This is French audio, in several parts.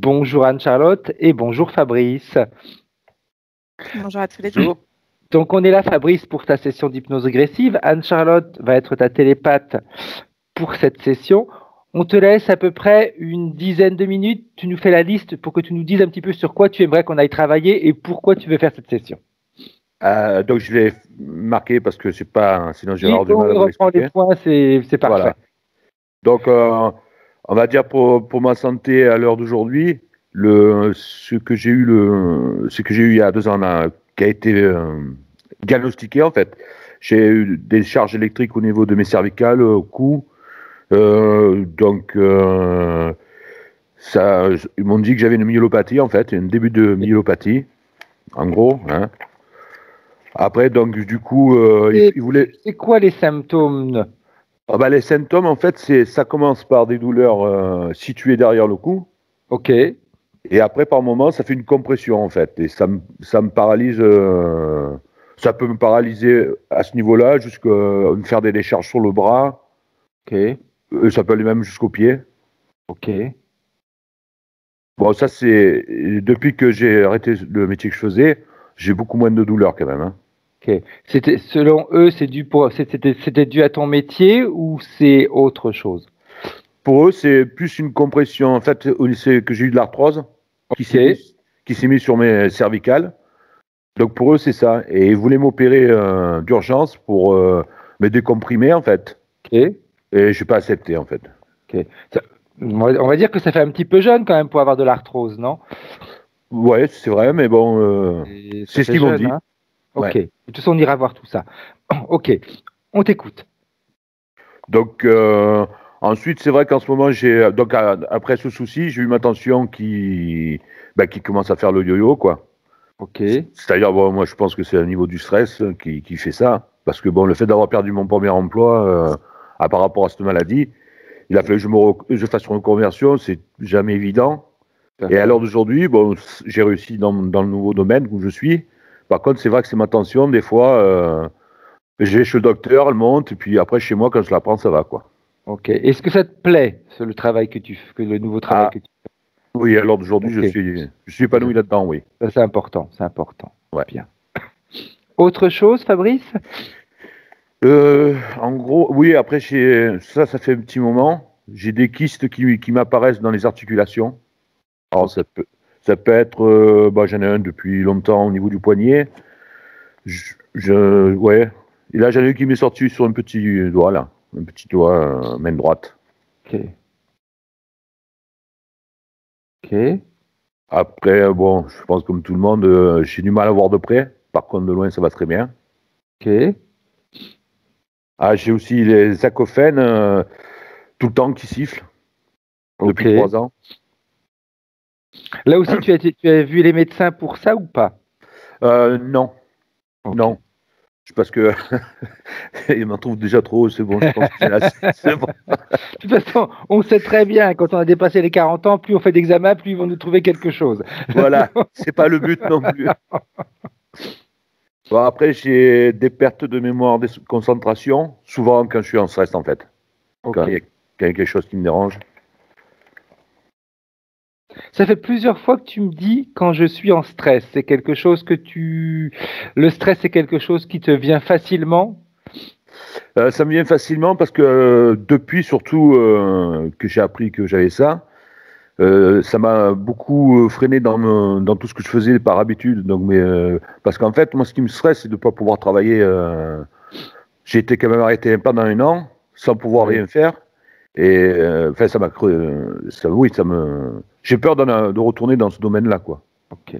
Bonjour Anne-Charlotte et bonjour Fabrice. Bonjour à tous les deux. Bonjour. Donc on est là Fabrice pour ta session d'hypnose régressive. Anne-Charlotte va être ta télépathe pour cette session. On te laisse à peu près une dizaine de minutes. Tu nous fais la liste pour que tu nous dises un petit peu sur quoi tu aimerais qu'on aille travailler et pourquoi tu veux faire cette session. Donc je l'ai marqué parce que c'est pas, sinon j'ai avoir du On mal à vous reprend les l'expliquer. points, c'est parfait. Voilà. Donc on va dire pour ma santé à l'heure d'aujourd'hui, ce que j'ai eu il y a 2 ans là, qui a été diagnostiqué en fait. J'ai eu des charges électriques au niveau de mes cervicales, au cou. Ils m'ont dit que j'avais une myélopathie en fait, un début de myélopathie, en gros. Hein. Après, donc, du coup, ils voulaient. C'est quoi les symptômes? Les symptômes, en fait, ça commence par des douleurs situées derrière le cou. Ok. Et après, par moment, ça fait une compression, en fait. Et ça me paralyse. Ça peut me paralyser à ce niveau-là, jusqu'à me faire des décharges sur le bras. Ok. Ça peut aller même jusqu'aux pieds. Ok. Bon, ça, c'est. Depuis que j'ai arrêté le métier que je faisais, j'ai beaucoup moins de douleurs, quand même. Hein. Ok. Selon eux, c'était dû à ton métier ou c'est autre chose? Pour eux, c'est plus une compression. En fait, c'est que j'ai eu de l'arthrose qui s'est mise sur mes cervicales. Donc pour eux, c'est ça. Et ils voulaient m'opérer d'urgence pour me décomprimer, en fait. Ok. Et je n'ai pas accepté, en fait. Ok. On va dire que ça fait un petit peu jeune quand même pour avoir de l'arthrose, non? Ouais, c'est vrai, mais bon, c'est ce qu'ils m'ont dit. Hein, ok. Ouais. De toute façon, on ira voir tout ça. Ok. On t'écoute. Donc ensuite, c'est vrai qu'en ce moment, donc après ce souci, j'ai eu ma tension qui commence à faire le yo-yo, quoi. Ok. C'est-à-dire, bon, moi, je pense que c'est au niveau du stress qui fait ça. Parce que, bon, le fait d'avoir perdu mon premier emploi par rapport à cette maladie, il a fallu que je fasse une reconversion, c'est jamais évident. Et à l'heure d'aujourd'hui, bon, j'ai réussi dans le nouveau domaine où je suis. Par contre, c'est vrai que c'est ma tension. Des fois, je vais chez le docteur, elle monte, et puis après, chez moi, quand je la prends, ça va, quoi. Ok. Est-ce que ça te plaît, le travail le nouveau travail que tu fais? Oui, à l'heure d'aujourd'hui, Ok. je suis épanoui là-dedans, oui. Ça, c'est important. C'est important. Ouais. Bien. Autre chose, Fabrice? En gros, oui, après, ça fait un petit moment. J'ai des kystes qui m'apparaissent dans les articulations. Alors, ça peut être, j'en ai un depuis longtemps au niveau du poignet. Ouais. Et là, j'en ai un qui m'est sorti sur un petit doigt, là. Un petit doigt, main droite. Ok. Ok. Après, bon, je pense comme tout le monde, j'ai du mal à voir de près. Par contre, de loin, ça va très bien. Ok. Ah, j'ai aussi les acouphènes tout le temps qui sifflent depuis 3 ans. Là aussi, tu as vu les médecins pour ça ou pas? Non. Okay. Non. Parce que ils m'en trouvent déjà trop, c'est bon, je pense que c'est assez. C'est bon. De toute façon, on sait très bien, quand on a dépassé les 40 ans, plus on fait d'examens, plus ils vont nous trouver quelque chose. Voilà, c'est pas le but non plus. Bon, après, j'ai des pertes de mémoire, de concentration, souvent quand je suis en stress, en fait. Okay. Quand il y a quelque chose qui me dérange. Ça fait plusieurs fois que tu me dis quand je suis en stress. C'est quelque chose Le stress, c'est quelque chose qui te vient facilement? Ça me vient facilement parce que depuis surtout que j'ai appris que j'avais ça, ça m'a beaucoup freiné dans tout ce que je faisais par habitude. Donc, parce qu'en fait, moi, ce qui me stresse, c'est de ne pas pouvoir travailler. J'ai été quand même arrêté pendant 1 an sans pouvoir rien faire. Et enfin, ça m'a oui, j'ai peur de retourner dans ce domaine-là, quoi. Ok.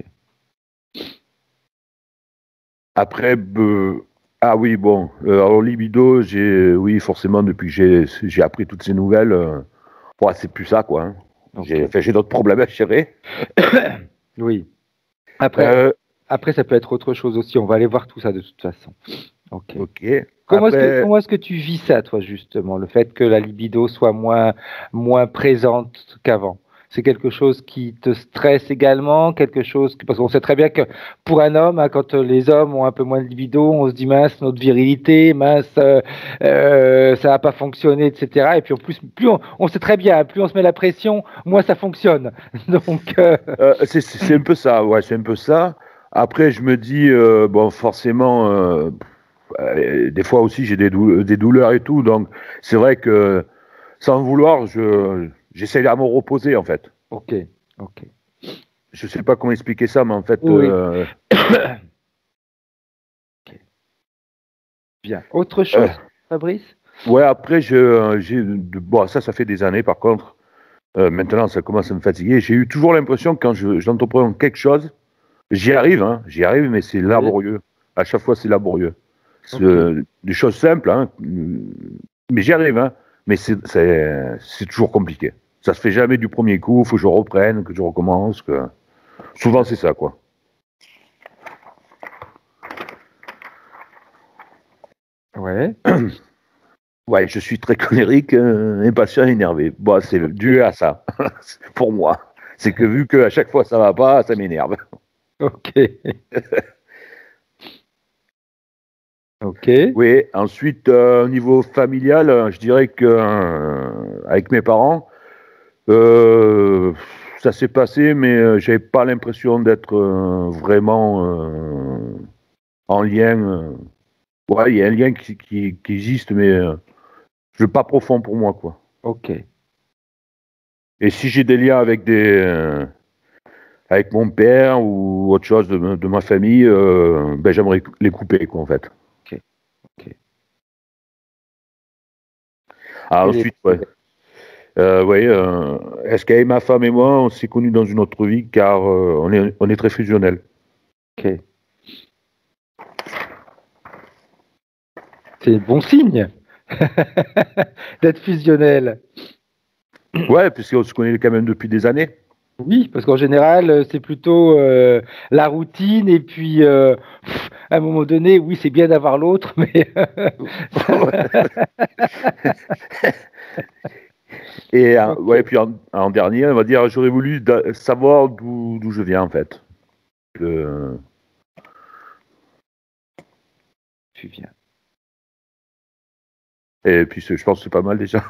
Après, ah oui, bon, alors libido, oui, forcément, depuis que j'ai appris toutes ces nouvelles, c'est plus ça, quoi. Hein. Okay. J'ai d'autres problèmes à gérer. Oui. Après, ça peut être autre chose aussi. On va aller voir tout ça de toute façon. Ok. Comment est-ce que tu vis ça, toi, justement, le fait que la libido soit moins présente qu'avant? C'est quelque chose qui te stresse également, parce qu'on sait très bien que pour un homme, hein, quand les hommes ont un peu moins de libido, on se dit mince, notre virilité, mince, ça va pas fonctionner, etc. Et puis en plus, on sait très bien, plus on se met la pression, moins ça fonctionne. Donc, c'est un peu ça, ouais, c'est un peu ça. Après, je me dis, bon, forcément, des fois aussi, j'ai des douleurs et tout, donc c'est vrai que sans vouloir, j'essaie à me reposer en fait. ok. Je sais pas comment expliquer ça, mais en fait. Oui. Ok. Bien. Autre chose, Fabrice? Ouais, après, bon, ça fait des années par contre. Maintenant, ça commence à me fatiguer. J'ai eu toujours l'impression que quand j'entreprends quelque chose, j'y arrive, mais c'est laborieux. À chaque fois, c'est laborieux. C'est des choses simples, hein, mais j'y arrive, hein, mais c'est toujours compliqué. Ça se fait jamais du premier coup, il faut que je reprenne, que je recommence. Souvent, c'est ça, quoi. Ouais. Ouais, je suis très colérique, impatient, énervé. Bon, c'est dû à ça, pour moi. C'est que vu qu'à chaque fois ça va pas, ça m'énerve. Ok. Ok. Oui, ensuite, au niveau familial, je dirais que avec mes parents, ça s'est passé, mais j'avais pas l'impression d'être vraiment en lien. Ouais, il y a un lien qui existe, mais je pas profond pour moi, quoi. Ok. Et si j'ai des liens avec mon père ou autre chose de ma famille, ben j'aimerais les couper, quoi, en fait. Ok. Ah, ensuite, ouais. Est-ce qu'avec ma femme et moi, on s'est connus dans une autre vie, car on est très fusionnels. Ok. C'est bon signe d'être fusionnel. Ouais, puisqu'on se connaît quand même depuis des années. Oui, parce qu'en général, c'est plutôt la routine et puis à un moment donné, oui, c'est bien d'avoir l'autre, mais Et ouais, puis en dernier, on va dire, j'aurais voulu savoir d'où je viens, en fait. tu viens. Et puis je pense que c'est pas mal déjà.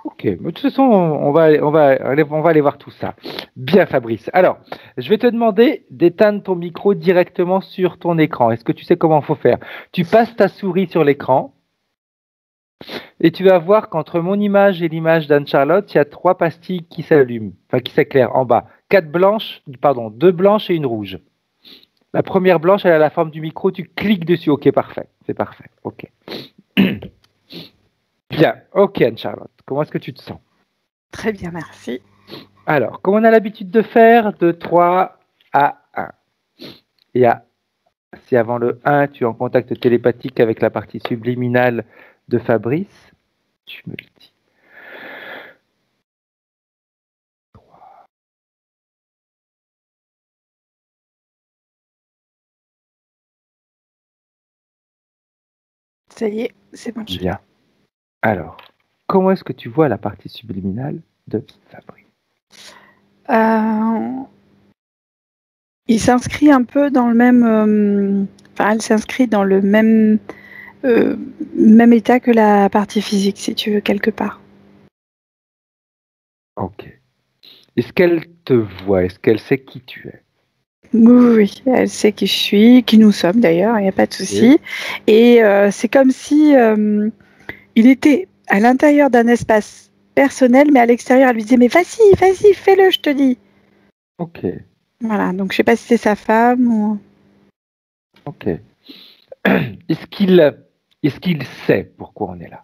Ok, mais de toute façon, on va aller voir tout ça. Bien, Fabrice. Alors, je vais te demander d'éteindre ton micro directement sur ton écran. Est-ce que tu sais comment il faut faire? Tu passes ta souris sur l'écran et tu vas voir qu'entre mon image et l'image d'Anne-Charlotte, il y a 3 pastilles qui s'allument, enfin qui s'éclairent en bas. 2 blanches et une rouge. La première blanche, elle a la forme du micro, tu cliques dessus. Ok, parfait. C'est parfait. Ok. Bien. Ok, Anne-Charlotte. Comment est-ce que tu te sens? Très bien, merci. Alors, comme on a l'habitude de faire, de 3 à 1. Et si avant le 1, tu es en contact télépathique avec la partie subliminale de Fabrice, tu me le dis. 3. Ça y est, c'est bon. Bien. Alors, comment est-ce que tu vois la partie subliminale de Fabrice? Il s'inscrit un peu dans le même... elle s'inscrit dans le même état que la partie physique, si tu veux, quelque part. Ok. Est-ce qu'elle te voit? Est-ce qu'elle sait qui tu es? Oui, elle sait qui je suis, qui nous sommes d'ailleurs, il n'y a pas de souci. Et c'est comme si il était à l'intérieur d'un espace personnel, mais à l'extérieur, elle lui disait « Mais vas-y, fais-le, je te dis ». Ok. Voilà, donc je ne sais pas si c'est sa femme ou... Ok. Est-ce qu'il sait pourquoi on est là?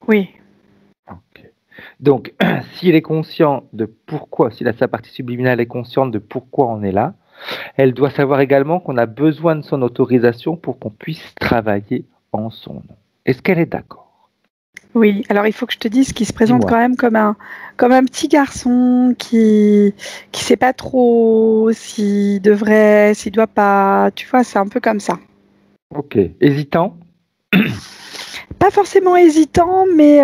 Oui. Ok. Donc, s'il est conscient de pourquoi, si sa partie subliminale est consciente de pourquoi on est là, elle doit savoir également qu'on a besoin de son autorisation pour qu'on puisse travailler en son nom. Est-ce qu'elle est d'accord? Oui, alors il faut que je te dise qu'il se présente Dis-moi. quand même comme un petit garçon qui sait pas trop s'il doit pas, tu vois, c'est un peu comme ça. Ok. Hésitant? Pas forcément hésitant, mais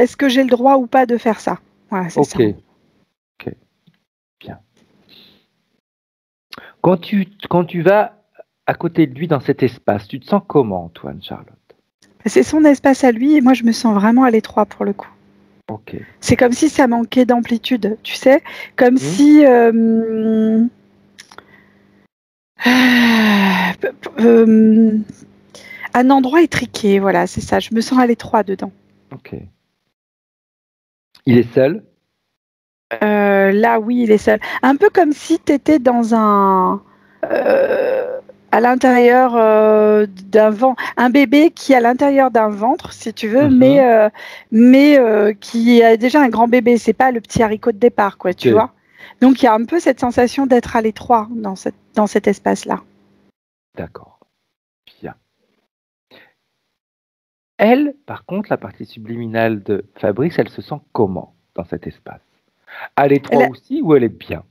est-ce que j'ai le droit ou pas de faire ça? Voilà, c'est Ok. ça. Quand tu vas à côté de lui dans cet espace, tu te sens comment, toi, Anne-Charlotte? C'est son espace à lui et moi je me sens vraiment à l'étroit pour le coup. Ok. C'est comme si ça manquait d'amplitude, tu sais, comme Mhm. si un endroit étriqué, voilà, c'est ça. Je me sens à l'étroit dedans. Ok. Il est seul? Là, oui, il est seul. Un peu comme si tu étais dans à l'intérieur d'un ventre, un bébé qui est à l'intérieur d'un ventre, si tu veux, Mhm. mais qui a déjà un grand bébé. C'est pas le petit haricot de départ, quoi, tu Ok. vois. Donc il y a un peu cette sensation d'être à l'étroit dans cet espace-là. D'accord. Bien. Elle, par contre, la partie subliminale de Fabrice, elle se sent comment dans cet espace? À l'étroit Elle, aussi ou elle est bien?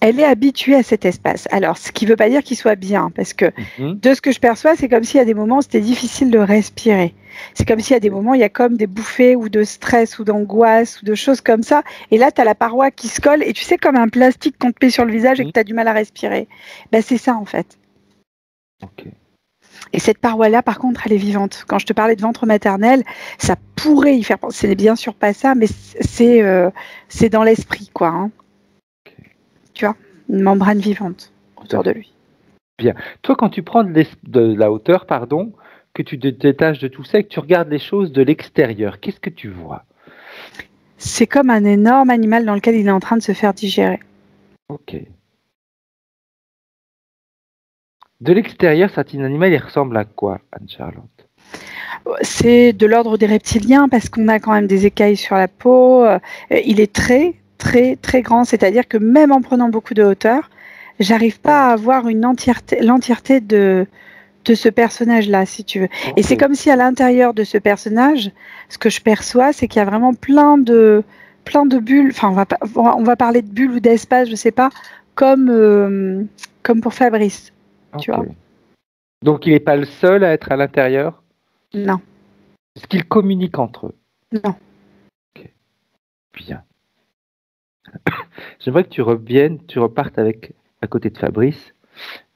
elle est habituée à cet espace. Alors, ce qui ne veut pas dire qu'il soit bien, parce que Mhm. de ce que je perçois, c'est comme s'il y a des moments où c'était difficile de respirer. C'est comme s'il y a des Ok. moments, il y a comme des bouffées ou de stress ou d'angoisse ou de choses comme ça. Et là, tu as la paroi qui se colle et tu sais, comme un plastique qu'on te met sur le visage et que Mhm. tu as du mal à respirer. Ben, c'est ça, en fait. Ok. Et cette paroi-là, par contre, elle est vivante. Quand je te parlais de ventre maternel, ça pourrait y faire penser. C'est bien sûr pas ça, mais c'est dans l'esprit, quoi. Hein. Ok. Tu vois, une membrane vivante Tout à autour de fait. lui. Bien. Toi, quand tu prends de la hauteur, pardon, que tu te détaches de tout ça et que tu regardes les choses de l'extérieur, qu'est-ce que tu vois? C'est comme un énorme animal dans lequel il est en train de se faire digérer. Ok. De l'extérieur, cet animal, il ressemble à quoi, Anne-Charlotte? C'est de l'ordre des reptiliens parce qu'on a quand même des écailles sur la peau. Il est très, très, très grand. C'est-à-dire que même en prenant beaucoup de hauteur, j'arrive pas à avoir l'entièreté de ce personnage-là, si tu veux. Et Ok. c'est comme si à l'intérieur de ce personnage, ce que je perçois, c'est qu'il y a vraiment plein de bulles. Enfin, on va parler de bulles ou d'espace, je sais pas, comme pour Fabrice, tu Ok. vois. Donc, il n'est pas le seul à être à l'intérieur? Non, Est-ce qu'ils communiquent entre eux? non. Ok. Bien. J'aimerais que tu reviennes, tu repartes avec à côté de Fabrice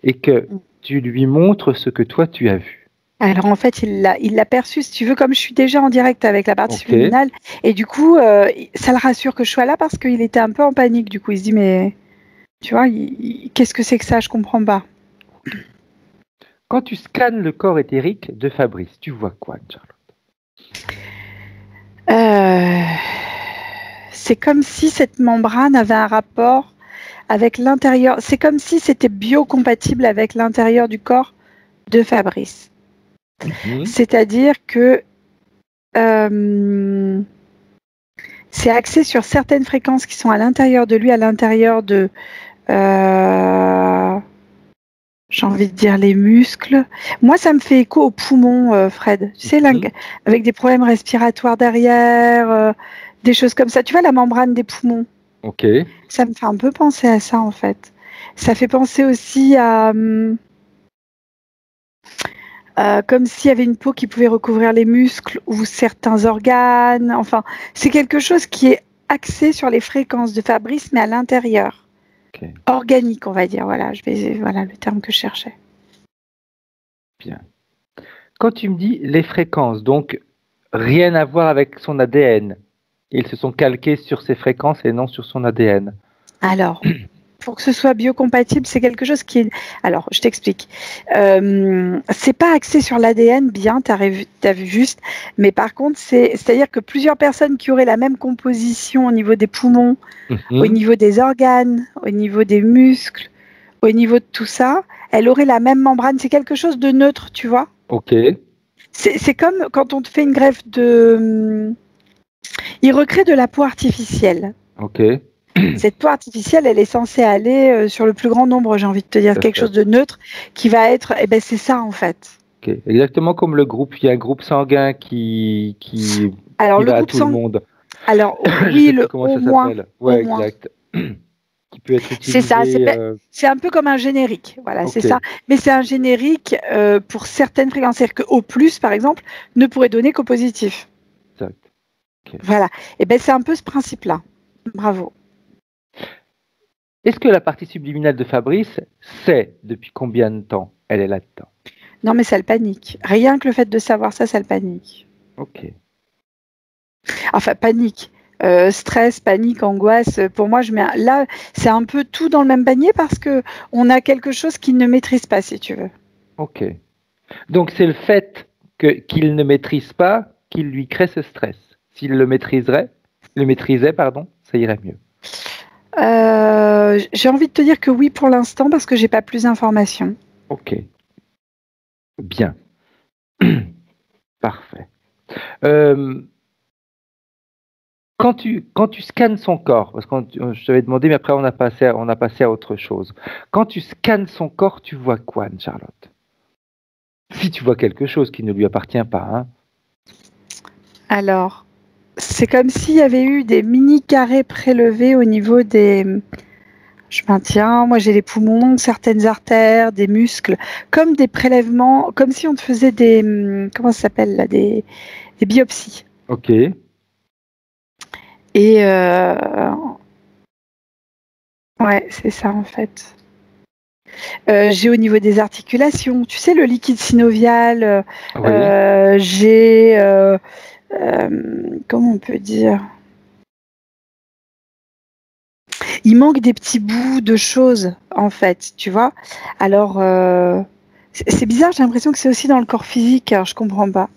et que tu lui montres ce que toi tu as vu. Alors en fait, il l'a perçu, si tu veux, comme je suis déjà en direct avec la partie Ok. subliminale, et du coup, ça le rassure que je sois là parce qu'il était un peu en panique. Du coup, il se dit, mais tu vois, qu'est-ce que c'est que ça? Je comprends pas. Quand tu scannes le corps éthérique de Fabrice, tu vois quoi, Charles? Euh, c'est comme si cette membrane avait un rapport avec l'intérieur. C'est comme si c'était biocompatible avec l'intérieur du corps de Fabrice. Mhm. C'est-à-dire que euh, c'est axé sur certaines fréquences qui sont à l'intérieur de lui, à l'intérieur de, euh, j'ai envie de dire les muscles. Moi, ça me fait écho aux poumons, Fred. Tu sais, là, Mhm. avec des problèmes respiratoires derrière, des choses comme ça. Tu vois, la membrane des poumons. Ok. Ça me fait un peu penser à ça, en fait. Ça fait penser aussi à comme s'il y avait une peau qui pouvait recouvrir les muscles ou certains organes. Enfin, c'est quelque chose qui est axé sur les fréquences de Fabrice, mais à l'intérieur. Ok. Organique, on va dire. Voilà le terme que je cherchais. Bien. Quand tu me dis les fréquences, donc rien à voir avec son ADN. Ils se sont calqués sur ses fréquences et non sur son ADN. Alors, pour que ce soit biocompatible, c'est quelque chose qui est. Alors, je t'explique. C'est pas axé sur l'ADN, bien, t'as vu juste, mais par contre, c'est-à-dire que plusieurs personnes qui auraient la même composition au niveau des poumons, au Mhm. niveau des organes, au niveau des muscles, au niveau de tout ça, elles auraient la même membrane. C'est quelque chose de neutre, tu vois. Ok. C'est comme quand on te fait une greffe de. Il recrée de la peau artificielle. Ok. Cette peau artificielle, elle est censée aller sur le plus grand nombre, j'ai envie de te dire, Tout à quelque fait. chose de neutre qui va être, eh ben c'est ça en fait. Ok. Exactement comme le groupe, il y a un groupe sanguin Alors qui le va à groupe tout le sanguin, monde. alors Je oui, sais plus comment ça s'appelle. au Ouais, moins, exact. Qui peut être c'est ça, utilisé. c'est un peu comme un générique, voilà, c'est Ok. ça. Mais c'est un générique pour certaines fréquences, c'est-à-dire qu'au plus, par exemple, ne pourrait donner qu'au positif. Exact. Ok. Voilà, et ben c'est un peu ce principe-là. Bravo. est-ce que la partie subliminale de Fabrice sait depuis combien de temps elle est là-dedans? Non, mais ça le panique. Rien que le fait de savoir ça, ça le panique. Ok. Enfin, panique. Stress, panique, angoisse. Pour moi, là, c'est un peu tout dans le même panier parce que on a quelque chose qu'il ne maîtrise pas, si tu veux. Ok. Donc c'est le fait qu'il ne maîtrise pas qu'il lui crée ce stress. S'il le maîtrisait, pardon, ça irait mieux. J'ai envie de te dire que oui pour l'instant parce que j'ai pas plus d'informations. Ok. Bien. Parfait. Quand tu scannes son corps, parce que je t'avais demandé, mais après on a passé à autre chose. Quand tu scannes son corps, tu vois quoi, Anne-Charlotte? Si tu vois quelque chose qui ne lui appartient pas, hein. Alors, c'est comme s'il y avait eu des mini carrés prélevés au niveau des. Je maintiens, moi j'ai les poumons, certaines artères, des muscles, comme des prélèvements, comme si on te faisait des. Comment ça s'appelle là, des biopsies. Ok. Et ouais, c'est ça en fait. J'ai au niveau des articulations, tu sais, le liquide synovial, Oui. j'ai, comment on peut dire? Il manque des petits bouts de choses, en fait, tu vois? Alors, c'est bizarre, j'ai l'impression que c'est aussi dans le corps physique, alors je comprends pas.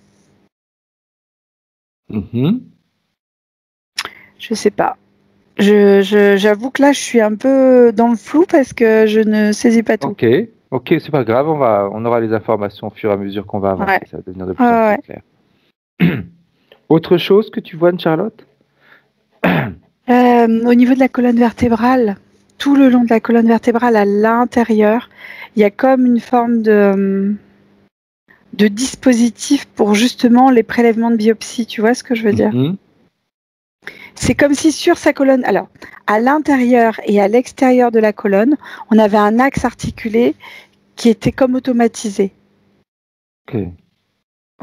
Mhm. Je sais pas. J'avoue que là, je suis un peu dans le flou parce que je ne saisis pas tout. Ok. Ok, c'est pas grave, on aura les informations au fur et à mesure qu'on va avancer. Ouais. Ça va devenir de plus en plus clair. Autre chose que tu vois, Anne-Charlotte? Au niveau de la colonne vertébrale, tout le long de la colonne vertébrale à l'intérieur, il y a comme une forme de dispositif pour justement les prélèvements de biopsie. Tu vois ce que je veux dire? Mhm. C'est comme si sur sa colonne, alors à l'intérieur et à l'extérieur de la colonne, on avait un axe articulé qui était comme automatisé. Ok.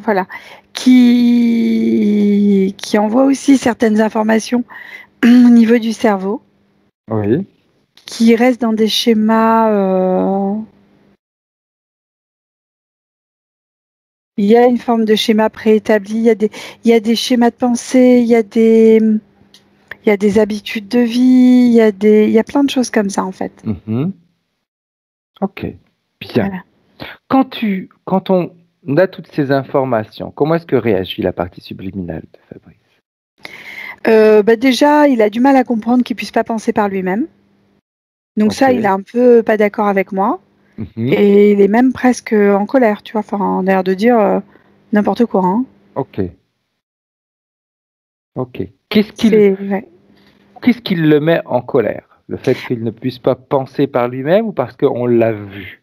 Voilà. Qui envoie aussi certaines informations au niveau du cerveau, Oui. qui reste dans des schémas. Il y a une forme de schéma préétabli, il y a des schémas de pensée, il y a des habitudes de vie, il y a plein de choses comme ça en fait. Mhm. Ok. Bien. Voilà. Quand on a toutes ces informations, comment est-ce que réagit la partie subliminale de Fabrice? Déjà, il a du mal à comprendre qu'il puisse pas penser par lui-même. Donc Ok. ça, il est un peu pas d'accord avec moi. Mhm. Et il est même presque en colère, tu vois, enfin, en l'air de dire n'importe quoi. Hein. Ok. Ok. Ouais. Qu'est-ce qui le met en colère? Le fait qu'il ne puisse pas penser par lui-même ou parce qu'on l'a vu?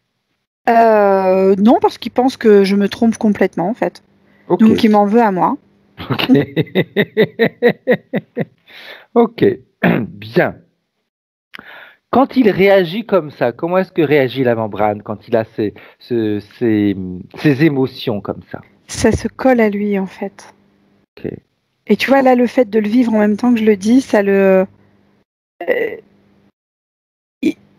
Non, parce qu'il pense que je me trompe complètement, en fait. Ok. Donc il m'en veut à moi. Ok. Ok. Bien. Quand il réagit comme ça, comment est-ce que réagit la membrane quand il a ces émotions comme ça? Ça se colle à lui, en fait. Ok. Et tu vois, là, le fait de le vivre en même temps que je le dis, ça le.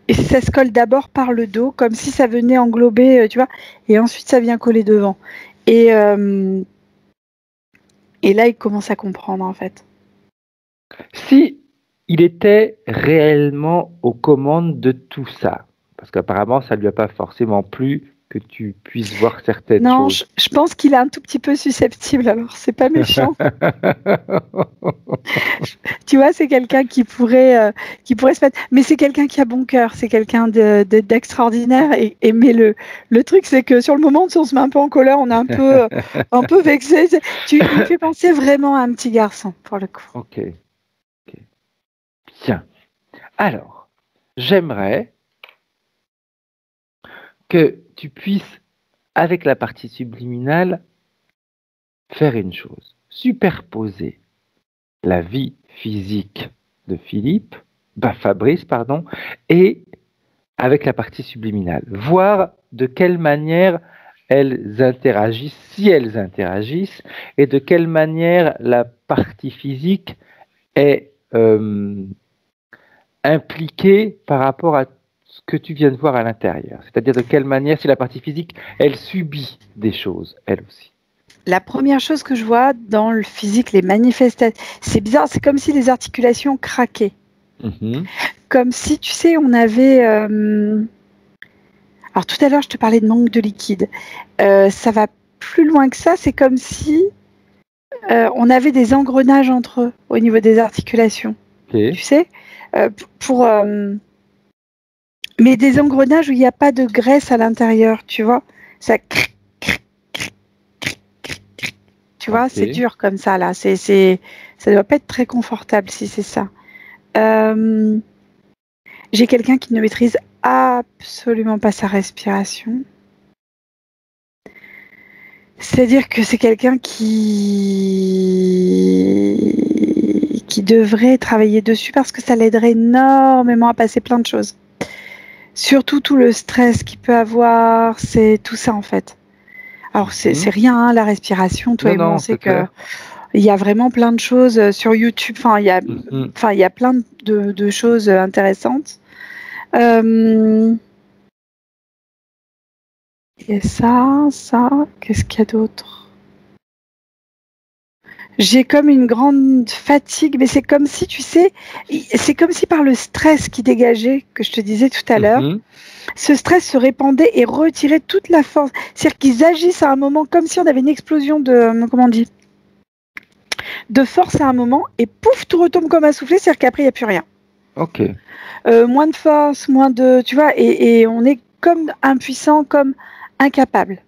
Et ça se colle d'abord par le dos, comme si ça venait englober, tu vois, et ensuite ça vient coller devant. Et, euh, et là, il commence à comprendre, en fait. Si il était réellement aux commandes de tout ça, parce qu'apparemment ça lui a pas forcément plu que tu puisses voir certaines Non, choses. je pense qu'il est un tout petit peu susceptible, alors c'est pas méchant. Tu vois, c'est quelqu'un qui pourrait se mettre. Mais c'est quelqu'un qui a bon cœur, c'est quelqu'un d'extraordinaire. Mais le truc, c'est que sur le moment, si on se met un peu en colère, on est un peu vexé. Il me fait penser vraiment à un petit garçon, pour le coup. Ok, ok. Bien. Alors, j'aimerais que tu puisses, avec la partie subliminale, faire une chose. Superposer la vie physique de Fabrice, pardon, et avec la partie subliminale. Voir de quelle manière elles interagissent, si elles interagissent, et de quelle manière la partie physique est impliquée par rapport à ce que tu viens de voir à l'intérieur? C'est-à-dire de quelle manière, si la partie physique, elle subit des choses, elle aussi. La première chose que je vois dans le physique, les manifestations, c'est bizarre, c'est comme si les articulations craquaient. Mhm. Comme si, tu sais, on avait... Alors tout à l'heure, je te parlais de manque de liquide. Ça va plus loin que ça, c'est comme si on avait des engrenages entre eux au niveau des articulations. Ok. Tu sais, pour... mais des engrenages où il n'y a pas de graisse à l'intérieur, tu vois. Ça... Tu vois, Ok. c'est dur comme ça, là. Ça doit pas être très confortable si c'est ça. J'ai quelqu'un qui ne maîtrise absolument pas sa respiration. C'est-à-dire que c'est quelqu'un qui devrait travailler dessus parce que ça l'aiderait énormément à passer plein de choses. Surtout tout le stress qu'il peut avoir, c'est tout ça en fait. Alors c'est rien, hein, la respiration, toi Non, et moi, non, on sait c'est que clair. il y a vraiment plein de choses sur YouTube. Enfin, il y a plein de choses intéressantes. Et ça, qu'est-ce qu'il y a d'autre? J'ai comme une grande fatigue, mais c'est comme si, tu sais, c'est comme si par le stress qui dégageait, que je te disais tout à l'heure, ce stress se répandait et retirait toute la force. C'est-à-dire qu'ils agissent à un moment comme si on avait une explosion de, comment on dit, de force à un moment, et pouf, tout retombe comme un soufflé, c'est-à-dire qu'après, il n'y a plus rien. Ok. Moins de force, moins de... Tu vois, et on est comme impuissant, comme incapable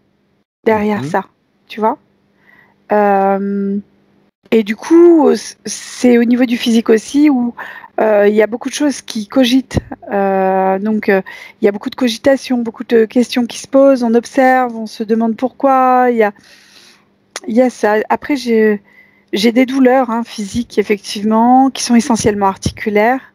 derrière ça, tu vois. Et du coup, c'est au niveau du physique aussi où il y a beaucoup de choses qui cogitent. Donc, il y a beaucoup de cogitations, beaucoup de questions qui se posent. On observe, on se demande pourquoi. Il y a ça. Après, j'ai des douleurs physiques, effectivement, qui sont essentiellement articulaires.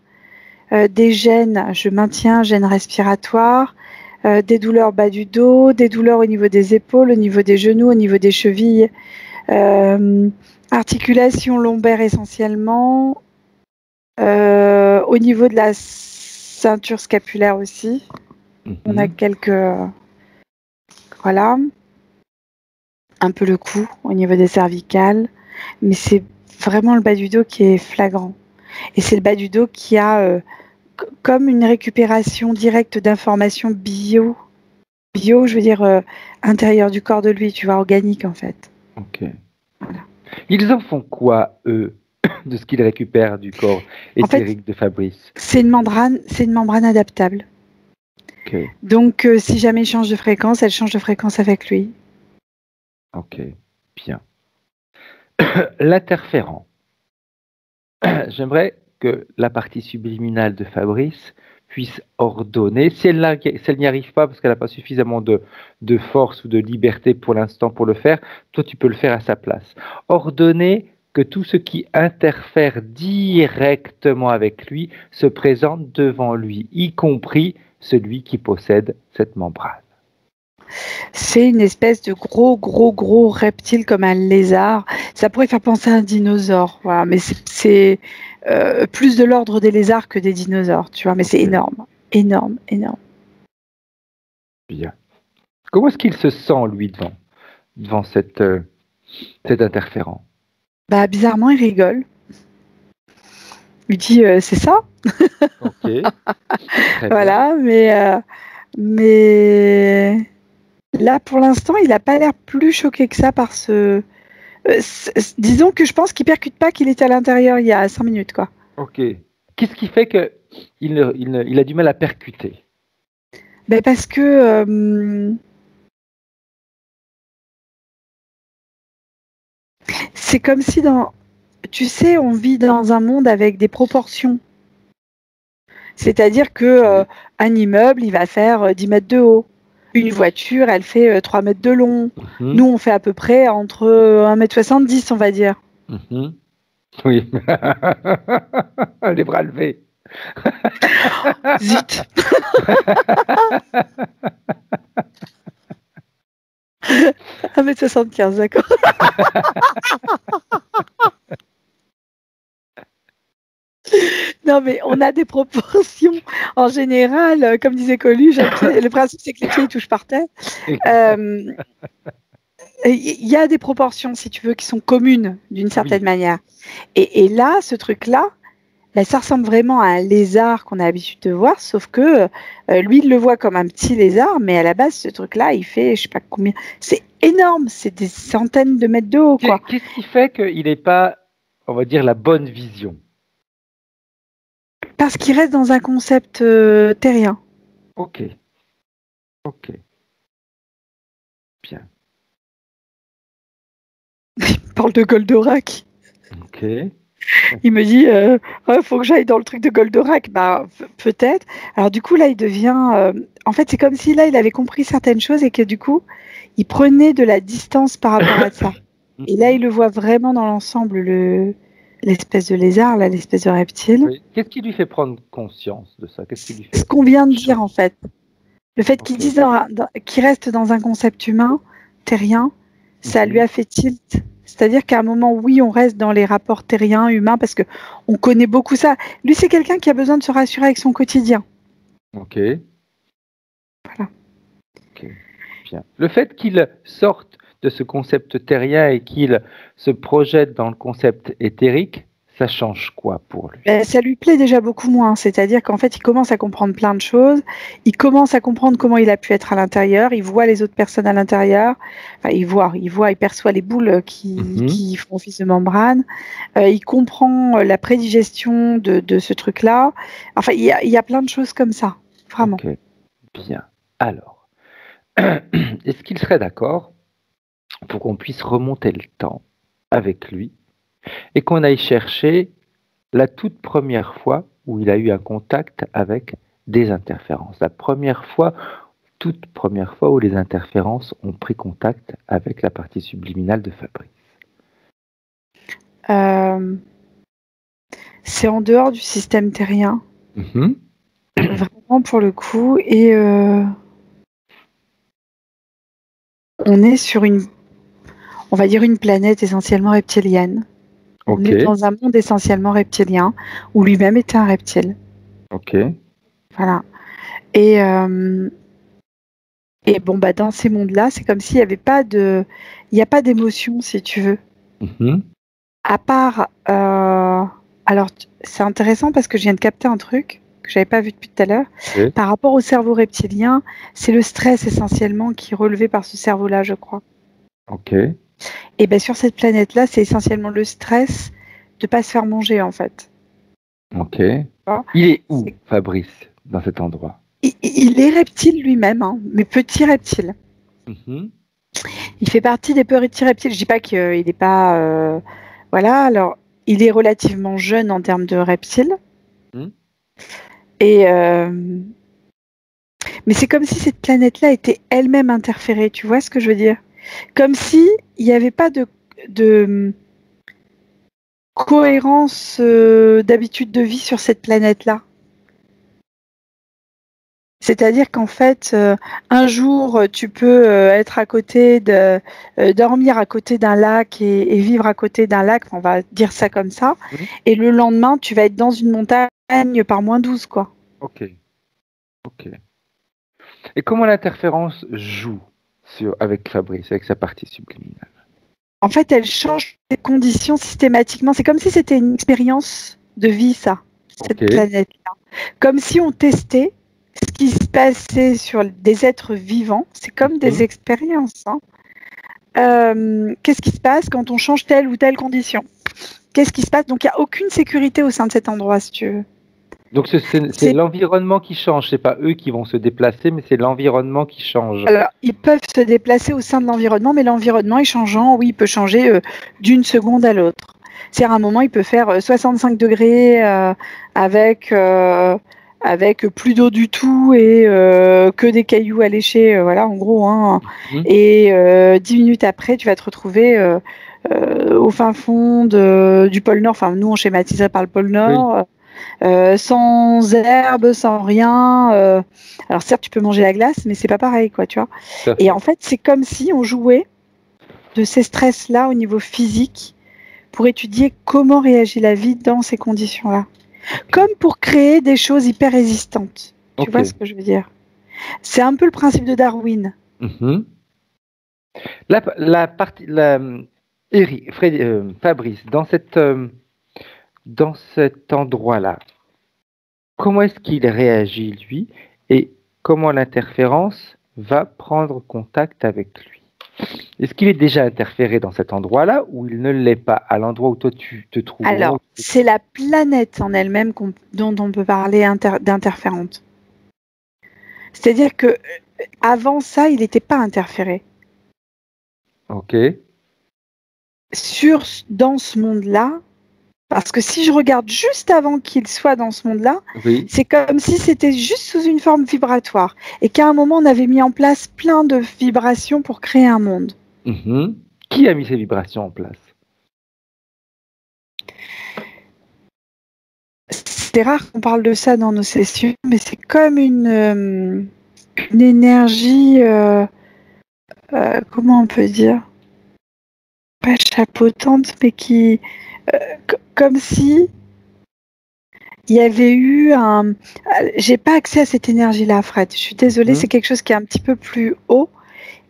Des gènes, je maintiens, gènes respiratoires. Des douleurs bas du dos, des douleurs au niveau des épaules, au niveau des genoux, au niveau des chevilles. Articulation lombaire essentiellement, au niveau de la ceinture scapulaire aussi. On a quelques... voilà. Un peu le cou au niveau des cervicales. Mais c'est vraiment le bas du dos qui est flagrant. Et c'est le bas du dos qui a comme une récupération directe d'informations bio, je veux dire intérieur du corps de lui, tu vois, organique en fait. Ok. Voilà. Ils en font quoi, eux, de ce qu'ils récupèrent du corps éthérique de Fabrice? C'est une membrane adaptable. Okay. Donc, si jamais il change de fréquence, elle change de fréquence avec lui. Ok, bien. L'interférent. J'aimerais que la partie subliminale de Fabrice puisse ordonner, si elle n'y arrive pas parce qu'elle n'a pas suffisamment de force ou de liberté pour l'instant pour le faire, toi tu peux le faire à sa place. Ordonner que tout ce qui interfère directement avec lui se présente devant lui, y compris celui qui possède cette membrane. C'est une espèce de gros reptile comme un lézard. Ça pourrait faire penser à un dinosaure, voilà. Mais c'est plus de l'ordre des lézards que des dinosaures, tu vois. Mais c'est énorme. Bien. Comment est-ce qu'il se sent, lui, devant cet interférent? Bah, bizarrement, il rigole. Il dit c'est ça. Ok. Voilà, mais là, pour l'instant, il n'a pas l'air plus choqué que ça par ce... disons que je pense qu'il ne percute pas qu'il était à l'intérieur il y a 5 minutes, quoi. Ok. Qu'est-ce qui fait qu'il a du mal à percuter? Ben parce que c'est comme si tu sais, on vit dans un monde avec des proportions. C'est-à-dire que un immeuble, il va faire 10 mètres de haut. Une voiture, elle fait 3 mètres de long. Nous, on fait à peu près entre 1,70 m, on va dire. Oui. Les bras levés. Zut. 1,75 m, d'accord. Non, mais on a des proportions en général, comme disait Coluche, le principe c'est que les pieds touchent par terre. Il y a des proportions, si tu veux, qui sont communes d'une certaine manière. Et là, ce truc-là, ça ressemble vraiment à un lézard qu'on a l'habitude de voir, sauf que lui, il le voit comme un petit lézard, mais à la base, ce truc-là, il fait, je sais pas combien, c'est énorme, c'est des centaines de mètres de haut, quoi. Qu'est-ce qui fait qu'il n'ait pas, on va dire, la bonne vision? Parce qu'il reste dans un concept terrien. Ok. Bien. Il parle de Goldorak. Ok. Il me dit, faut que j'aille dans le truc de Goldorak. Bah, peut-être. Alors du coup, là, il devient... en fait, c'est comme si là, il avait compris certaines choses et que du coup, il prenait de la distance par rapport à ça. Et là, il le voit vraiment dans l'ensemble, l'espèce de lézard, là, l'espèce de reptile. Oui. Qu'est-ce qui lui fait prendre conscience de ça? Qu'est-ce qui lui fait... Ce qu'on vient de dire, en fait. Le fait qu'il dise qu'il reste dans un concept humain, terrien, ça lui a fait tilt. C'est-à-dire qu'à un moment, oui, on reste dans les rapports terriens, humains, parce qu'on connaît beaucoup ça. Lui, c'est quelqu'un qui a besoin de se rassurer avec son quotidien. Ok. Voilà. Ok. Bien. Le fait qu'il sorte de ce concept terrien et qu'il se projette dans le concept éthérique, ça change quoi pour lui? Ça lui plaît déjà beaucoup moins. C'est-à-dire qu'en fait, il commence à comprendre plein de choses. Il commence à comprendre comment il a pu être à l'intérieur. Il voit les autres personnes à l'intérieur. Enfin, il perçoit les boules qui font office de membrane. Il comprend la prédigestion de ce truc-là. Enfin, il y a plein de choses comme ça. Vraiment. Ok. Bien. Alors, est-ce qu'il serait d'accord pour qu'on puisse remonter le temps avec lui et qu'on aille chercher la toute première fois où il a eu un contact avec des interférences, toute première fois où les interférences ont pris contact avec la partie subliminale de Fabrice? C'est en dehors du système terrien, vraiment pour le coup, et on est sur on va dire une planète essentiellement reptilienne. On est dans un monde essentiellement reptilien, où lui-même était un reptile. Ok. Voilà. Et bon, bah, dans ces mondes-là, c'est comme s'il n'y avait pas d'émotion, si tu veux. À part... alors, c'est intéressant parce que je viens de capter un truc que je n'avais pas vu depuis tout à l'heure. Par rapport au cerveau reptilien, c'est le stress essentiellement qui est relevé par ce cerveau-là, je crois. Ok. Et bien sur cette planète-là, c'est essentiellement le stress de ne pas se faire manger, en fait. Ok. Il est où, Fabrice, dans cet endroit? Il est reptile lui-même, hein, mais petit reptile. Il fait partie des petits reptiles. Je dis pas qu'il n'est pas... voilà, alors, il est relativement jeune en termes de reptiles. Et... mais c'est comme si cette planète-là était elle-même interférée, tu vois ce que je veux dire? Comme si il n'y avait pas de cohérence d'habitude de vie sur cette planète-là. C'est-à-dire qu'en fait, un jour, tu peux être à côté dormir à côté d'un lac et vivre à côté d'un lac, on va dire ça comme ça, et le lendemain, tu vas être dans une montagne par -12, quoi. Ok. Et comment l'interférence joue avec Fabrice, avec sa partie subliminale? En fait, elle change les conditions systématiquement. C'est comme si c'était une expérience de vie, ça, cette planète-là. Comme si on testait ce qui se passait sur des êtres vivants. C'est comme des expériences. Hein. Qu'est-ce qui se passe quand on change telle ou telle condition? Qu'est-ce qui se passe? Donc, il n'y a aucune sécurité au sein de cet endroit, si tu veux. Donc, c'est l'environnement qui change. C'est pas eux qui vont se déplacer, mais c'est l'environnement qui change. Alors, ils peuvent se déplacer au sein de l'environnement, mais l'environnement est changeant. Oui, il peut changer d'une seconde à l'autre. C'est-à-dire, à un moment, il peut faire 65 degrés avec plus d'eau du tout et que des cailloux à lécher. Voilà, en gros. Hein. Et 10 minutes après, tu vas te retrouver au fin fond du pôle Nord. Enfin, nous, on schématiserait par le pôle Nord. Oui. Sans herbe, sans rien. Alors certes, tu peux manger la glace, mais c'est pas pareil, quoi, tu vois. Et en fait, c'est comme si on jouait de ces stress-là au niveau physique pour étudier comment réagit la vie dans ces conditions-là. Comme pour créer des choses hyper résistantes. Tu vois ce que je veux dire? C'est un peu le principe de Darwin. Fabrice, dans cet endroit-là, comment est-ce qu'il réagit, lui, et comment l'interférence va prendre contact avec lui? Est-ce qu'il est déjà interféré dans cet endroit-là ou il ne l'est pas, à l'endroit où toi tu te trouves? Alors, c'est la planète en elle-même dont on peut parler d'interférente. C'est-à-dire que avant ça, il n'était pas interféré. Ok. Dans ce monde-là, parce que si je regarde juste avant qu'il soit dans ce monde-là, oui. C'est comme si c'était juste sous une forme vibratoire et qu'à un moment, on avait mis en place plein de vibrations pour créer un monde. Qui a mis ces vibrations en place? C'est rare qu'on parle de ça dans nos sessions, mais c'est comme une énergie, comment on peut dire? Pas chapeautante, mais qui... comme si il y avait eu un... J'ai pas accès à cette énergie-là, Fred. Je suis désolée, c'est quelque chose qui est un petit peu plus haut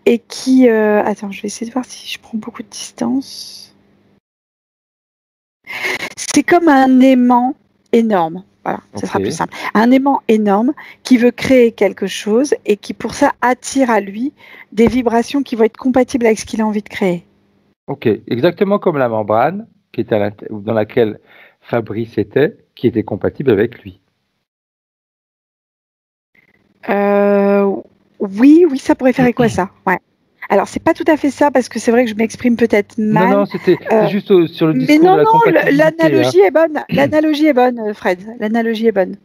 et qui... Attends, je vais essayer de voir si je prends beaucoup de distance. C'est comme un aimant énorme. Voilà, ça sera plus simple. Un aimant énorme qui veut créer quelque chose et qui, pour ça, attire à lui des vibrations qui vont être compatibles avec ce qu'il a envie de créer. Ok, exactement comme la membrane qui était dans laquelle Fabrice était, qui était compatible avec lui. Oui, ça pourrait faire écho à ça. Ouais. Alors, c'est pas tout à fait ça, parce que c'est vrai que je m'exprime peut-être mal. Non, c'est juste sur le discours mais non, de la compatibilité. L'analogie est bonne. L'analogie est bonne, Fred. L'analogie est bonne.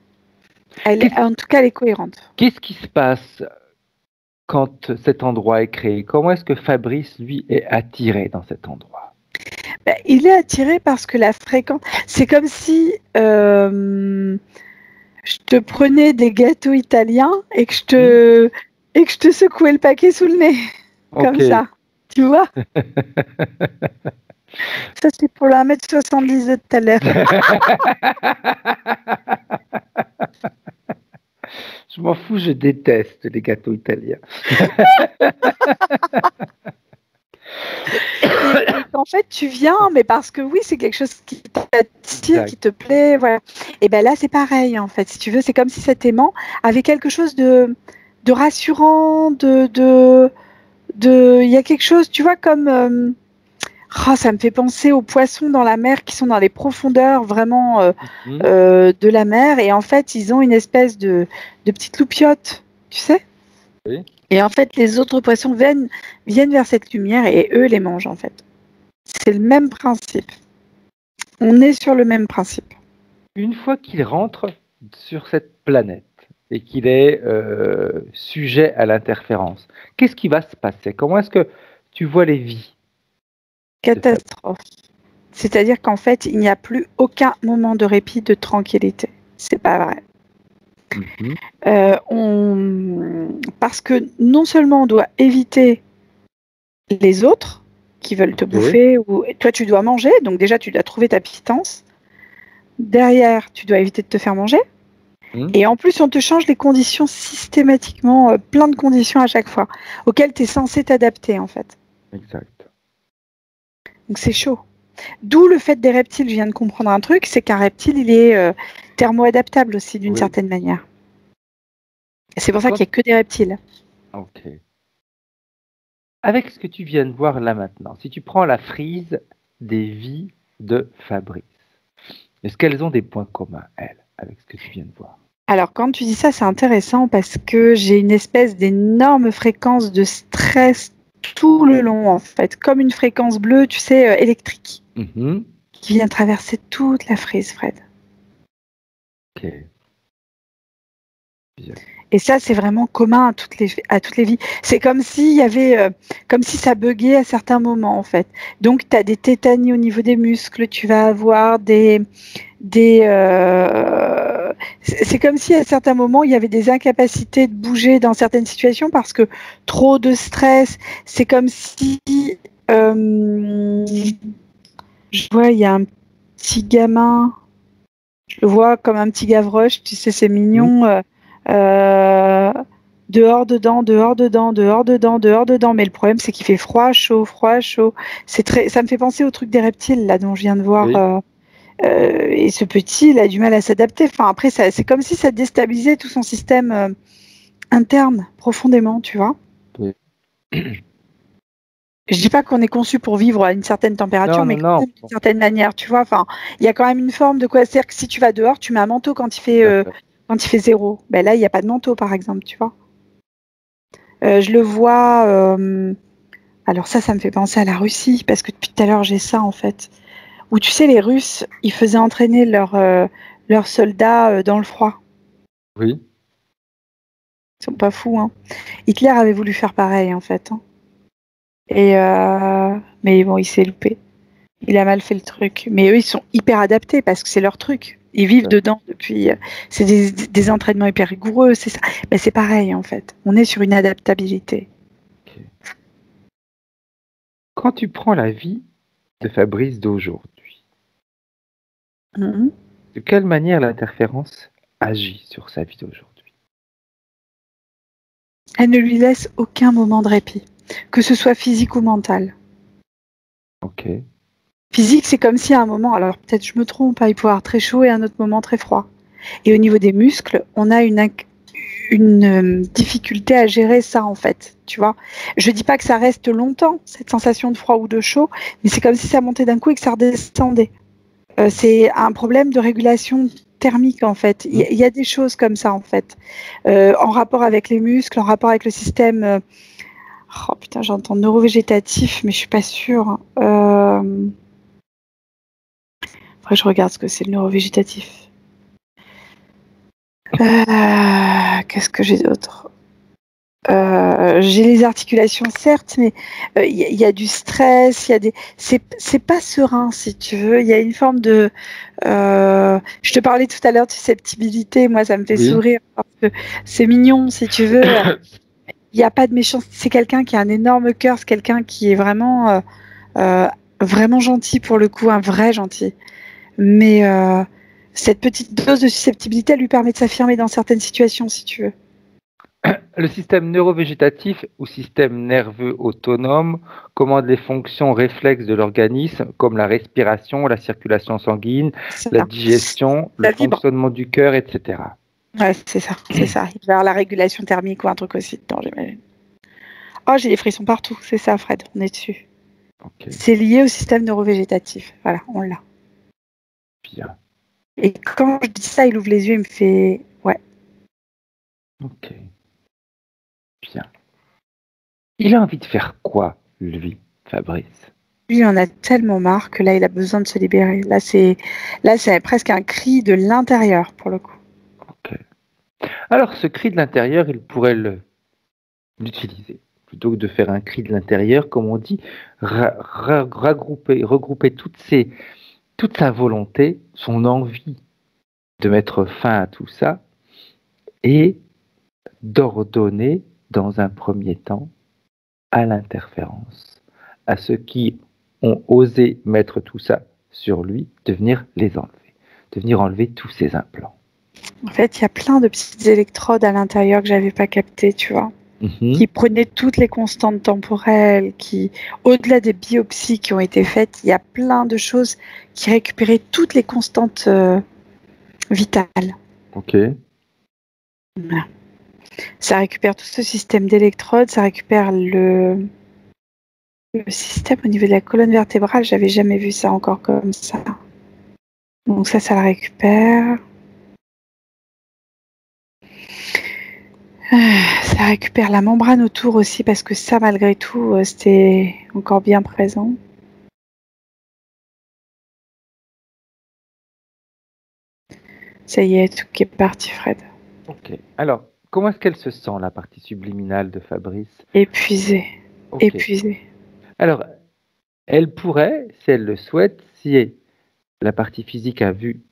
En tout cas, elle est cohérente. Qu'est-ce qui se passe quand cet endroit est créé? Comment est-ce que Fabrice, lui, est attiré dans cet endroit? Il est attiré parce que la fréquence... C'est comme si je te prenais des gâteaux italiens et que je te secouais le paquet sous le nez. Comme ça, tu vois? Ça, c'est pour le 1m70 de tout à l'heure. Je m'en fous, je déteste les gâteaux italiens. et en fait, tu viens, mais parce que oui, c'est quelque chose qui t'attire, qui te plaît, voilà. Et ben là, c'est pareil, en fait. Si tu veux, c'est comme si cet aimant avait quelque chose de rassurant, il y a quelque chose, tu vois, comme... ça me fait penser aux poissons dans la mer qui sont dans les profondeurs vraiment de la mer. Et en fait, ils ont une espèce de petite loupiote, tu sais? Oui. Et en fait, les autres poissons viennent vers cette lumière et eux les mangent, en fait. C'est le même principe. On est sur le même principe. Une fois qu'il rentre sur cette planète et qu'il est sujet à l'interférence, qu'est-ce qui va se passer? Comment est-ce que tu vois les vies? Catastrophe. C'est-à-dire qu'en fait, il n'y a plus aucun moment de répit, de tranquillité. C'est pas vrai. Parce que non seulement on doit éviter les autres qui veulent te bouffer, ou toi tu dois manger, donc déjà tu dois trouver ta pitance. Derrière, tu dois éviter de te faire manger. Et en plus, on te change les conditions systématiquement, plein de conditions à chaque fois, auxquelles tu es censé t'adapter en fait. Exact. Donc c'est chaud. D'où le fait des reptiles, je viens de comprendre un truc, c'est qu'un reptile, il est thermo-adaptable aussi d'une certaine manière. Et c'est pour ça qu'il n'y a que des reptiles. Ok. Avec ce que tu viens de voir là maintenant, si tu prends la frise des vies de Fabrice, est-ce qu'elles ont des points communs, elles, avec ce que tu viens de voir? Alors, quand tu dis ça, c'est intéressant parce que j'ai une espèce d'énorme fréquence de stress tout le long, en fait, comme une fréquence bleue, tu sais, électrique, qui vient traverser toute la frise, Fred. Ok. Et ça, c'est vraiment commun à toutes les vies. C'est comme s'il y avait, comme si ça buguait à certains moments, en fait. Donc, tu as des tétanies au niveau des muscles, tu vas avoir c'est comme si à certains moments, il y avait des incapacités de bouger dans certaines situations parce que trop de stress. C'est comme si, je vois, il y a un petit gamin Je le vois comme un petit Gavroche, tu sais, c'est mignon. Dehors, dedans, dehors, dedans, dehors, dedans, dehors, dedans. Mais le problème, c'est qu'il fait froid, chaud, froid, chaud. Ça me fait penser au truc des reptiles, là, dont je viens de voir. Oui. Et ce petit, il a du mal à s'adapter. Enfin, après, c'est comme si ça déstabilisait tout son système interne, profondément, tu vois. Oui. Je dis pas qu'on est conçu pour vivre à une certaine température, Non, mais non, quand non. même d'une certaine manière, tu vois. Enfin, il y a quand même une forme de quoi. C'est-à-dire que si tu vas dehors, tu mets un manteau quand Tout à fait. il fait 0. Ben là, il n'y a pas de manteau, par exemple, tu vois. Je le vois. Alors ça me fait penser à la Russie, parce que depuis tout à l'heure, j'ai ça, en fait. Où, tu sais, les Russes, ils faisaient entraîner leurs soldats dans le froid. Oui. Ils sont pas fous, hein. Hitler avait voulu faire pareil, en fait, hein. Mais bon, il s'est loupé. Il a mal fait le truc. Mais eux, ils sont hyper adaptés parce que c'est leur truc. Ils vivent dedans depuis. C'est des entraînements hyper rigoureux, c'est ça. Mais c'est pareil, en fait. On est sur une adaptabilité. Ok. Quand tu prends la vie de Fabrice d'aujourd'hui, Mhm. de quelle manière l'interférence agit sur sa vie d'aujourd'hui? Elle ne lui laisse aucun moment de répit, que ce soit physique ou mental. Ok. Physique, c'est comme si à un moment, alors peut-être je me trompe, il peut y avoir très chaud et à un autre moment très froid. Et au niveau des muscles, on a une difficulté à gérer ça, en fait, tu vois. Je dis pas que ça reste longtemps, cette sensation de froid ou de chaud, mais c'est comme si ça montait d'un coup et que ça redescendait. C'est un problème de régulation thermique, en fait. Il y a des choses comme ça, en fait, en rapport avec les muscles, en rapport avec le système. Oh putain, j'entends neurovégétatif, mais je suis pas sûre. Après, je regarde ce que c'est le neurovégétatif. Qu'est-ce que j'ai d'autre? J'ai les articulations, certes, mais il y a du stress, il y a des. C'est pas serein, si tu veux. Il y a une forme de. Je te parlais tout à l'heure de susceptibilité. Moi, ça me fait Oui. sourire parce que c'est mignon, si tu veux. Il n'y a pas de méchance. C'est quelqu'un qui a un énorme cœur. C'est quelqu'un qui est euh, vraiment gentil pour le coup, un vrai gentil. Mais cette petite dose de susceptibilité, elle lui permet de s'affirmer dans certaines situations, si tu veux. Le système neurovégétatif ou système nerveux autonome commande les fonctions réflexes de l'organisme comme la respiration, la circulation sanguine, C'est la ça. digestion, le Ça vibre. fonctionnement du cœur, etc. Ouais, c'est ça, c'est ça. Il va y avoir la régulation thermique ou un truc aussi dedans, j'imagine. Oh, j'ai des frissons partout, c'est ça, Fred, on est dessus. Ok, C'est lié au système neurovégétatif. Voilà, on l'a. bien. Et quand je dis ça, il ouvre les yeux, il me fait ouais. Ok, bien. Il a envie de faire quoi, lui, Fabrice? Lui, il en a tellement marre que là, il a besoin de se libérer. Là, c'est presque un cri de l'intérieur pour le coup. Ok. Alors, ce cri de l'intérieur, il pourrait l'utiliser. Plutôt que de faire un cri de l'intérieur, comme on dit, regrouper toute sa volonté, son envie de mettre fin à tout ça et d'ordonner dans un premier temps à l'interférence, à ceux qui ont osé mettre tout ça sur lui, de venir les enlever, de venir enlever tous ces implants. En fait, il y a plein de petites électrodes à l'intérieur que j'avais pas captées, tu vois, qui prenaient toutes les constantes temporelles, qui, au-delà des biopsies qui ont été faites, il y a plein de choses qui récupéraient toutes les constantes vitales. Ok. Voilà. Ça récupère tout ce système d'électrodes, ça récupère le système au niveau de la colonne vertébrale. J'avais jamais vu ça encore comme ça. Donc ça le récupère. Ça récupère la membrane autour aussi parce que ça, malgré tout, c'était encore bien présent. Ça y est, tout qui est parti, Fred. Ok. Alors, comment est-ce qu'elle se sent, la partie subliminale de Fabrice? Épuisé. Ok. Épuisé. Alors, elle pourrait, si elle le souhaite, si la partie physique a vu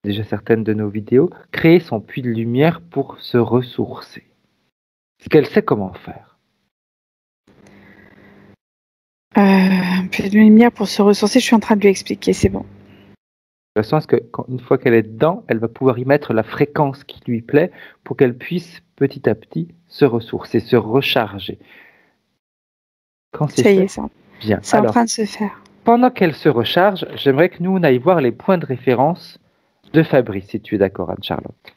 déjà certaines de nos vidéos, créer son puits de lumière pour se ressourcer. Est-ce qu'elle sait comment faire? Un peu de lumière pour se ressourcer, je suis en train de lui expliquer, c'est bon. De façon à ce que, une fois qu'elle est dedans, elle va pouvoir y mettre la fréquence qui lui plaît pour qu'elle puisse petit à petit se ressourcer, se recharger. Quand c'est Ça y fait, est, bien. c'est en Alors, train de se faire. pendant qu'elle se recharge, j'aimerais que nous, on aille voir les points de référence de Fabrice, si tu es d'accord, Anne-Charlotte.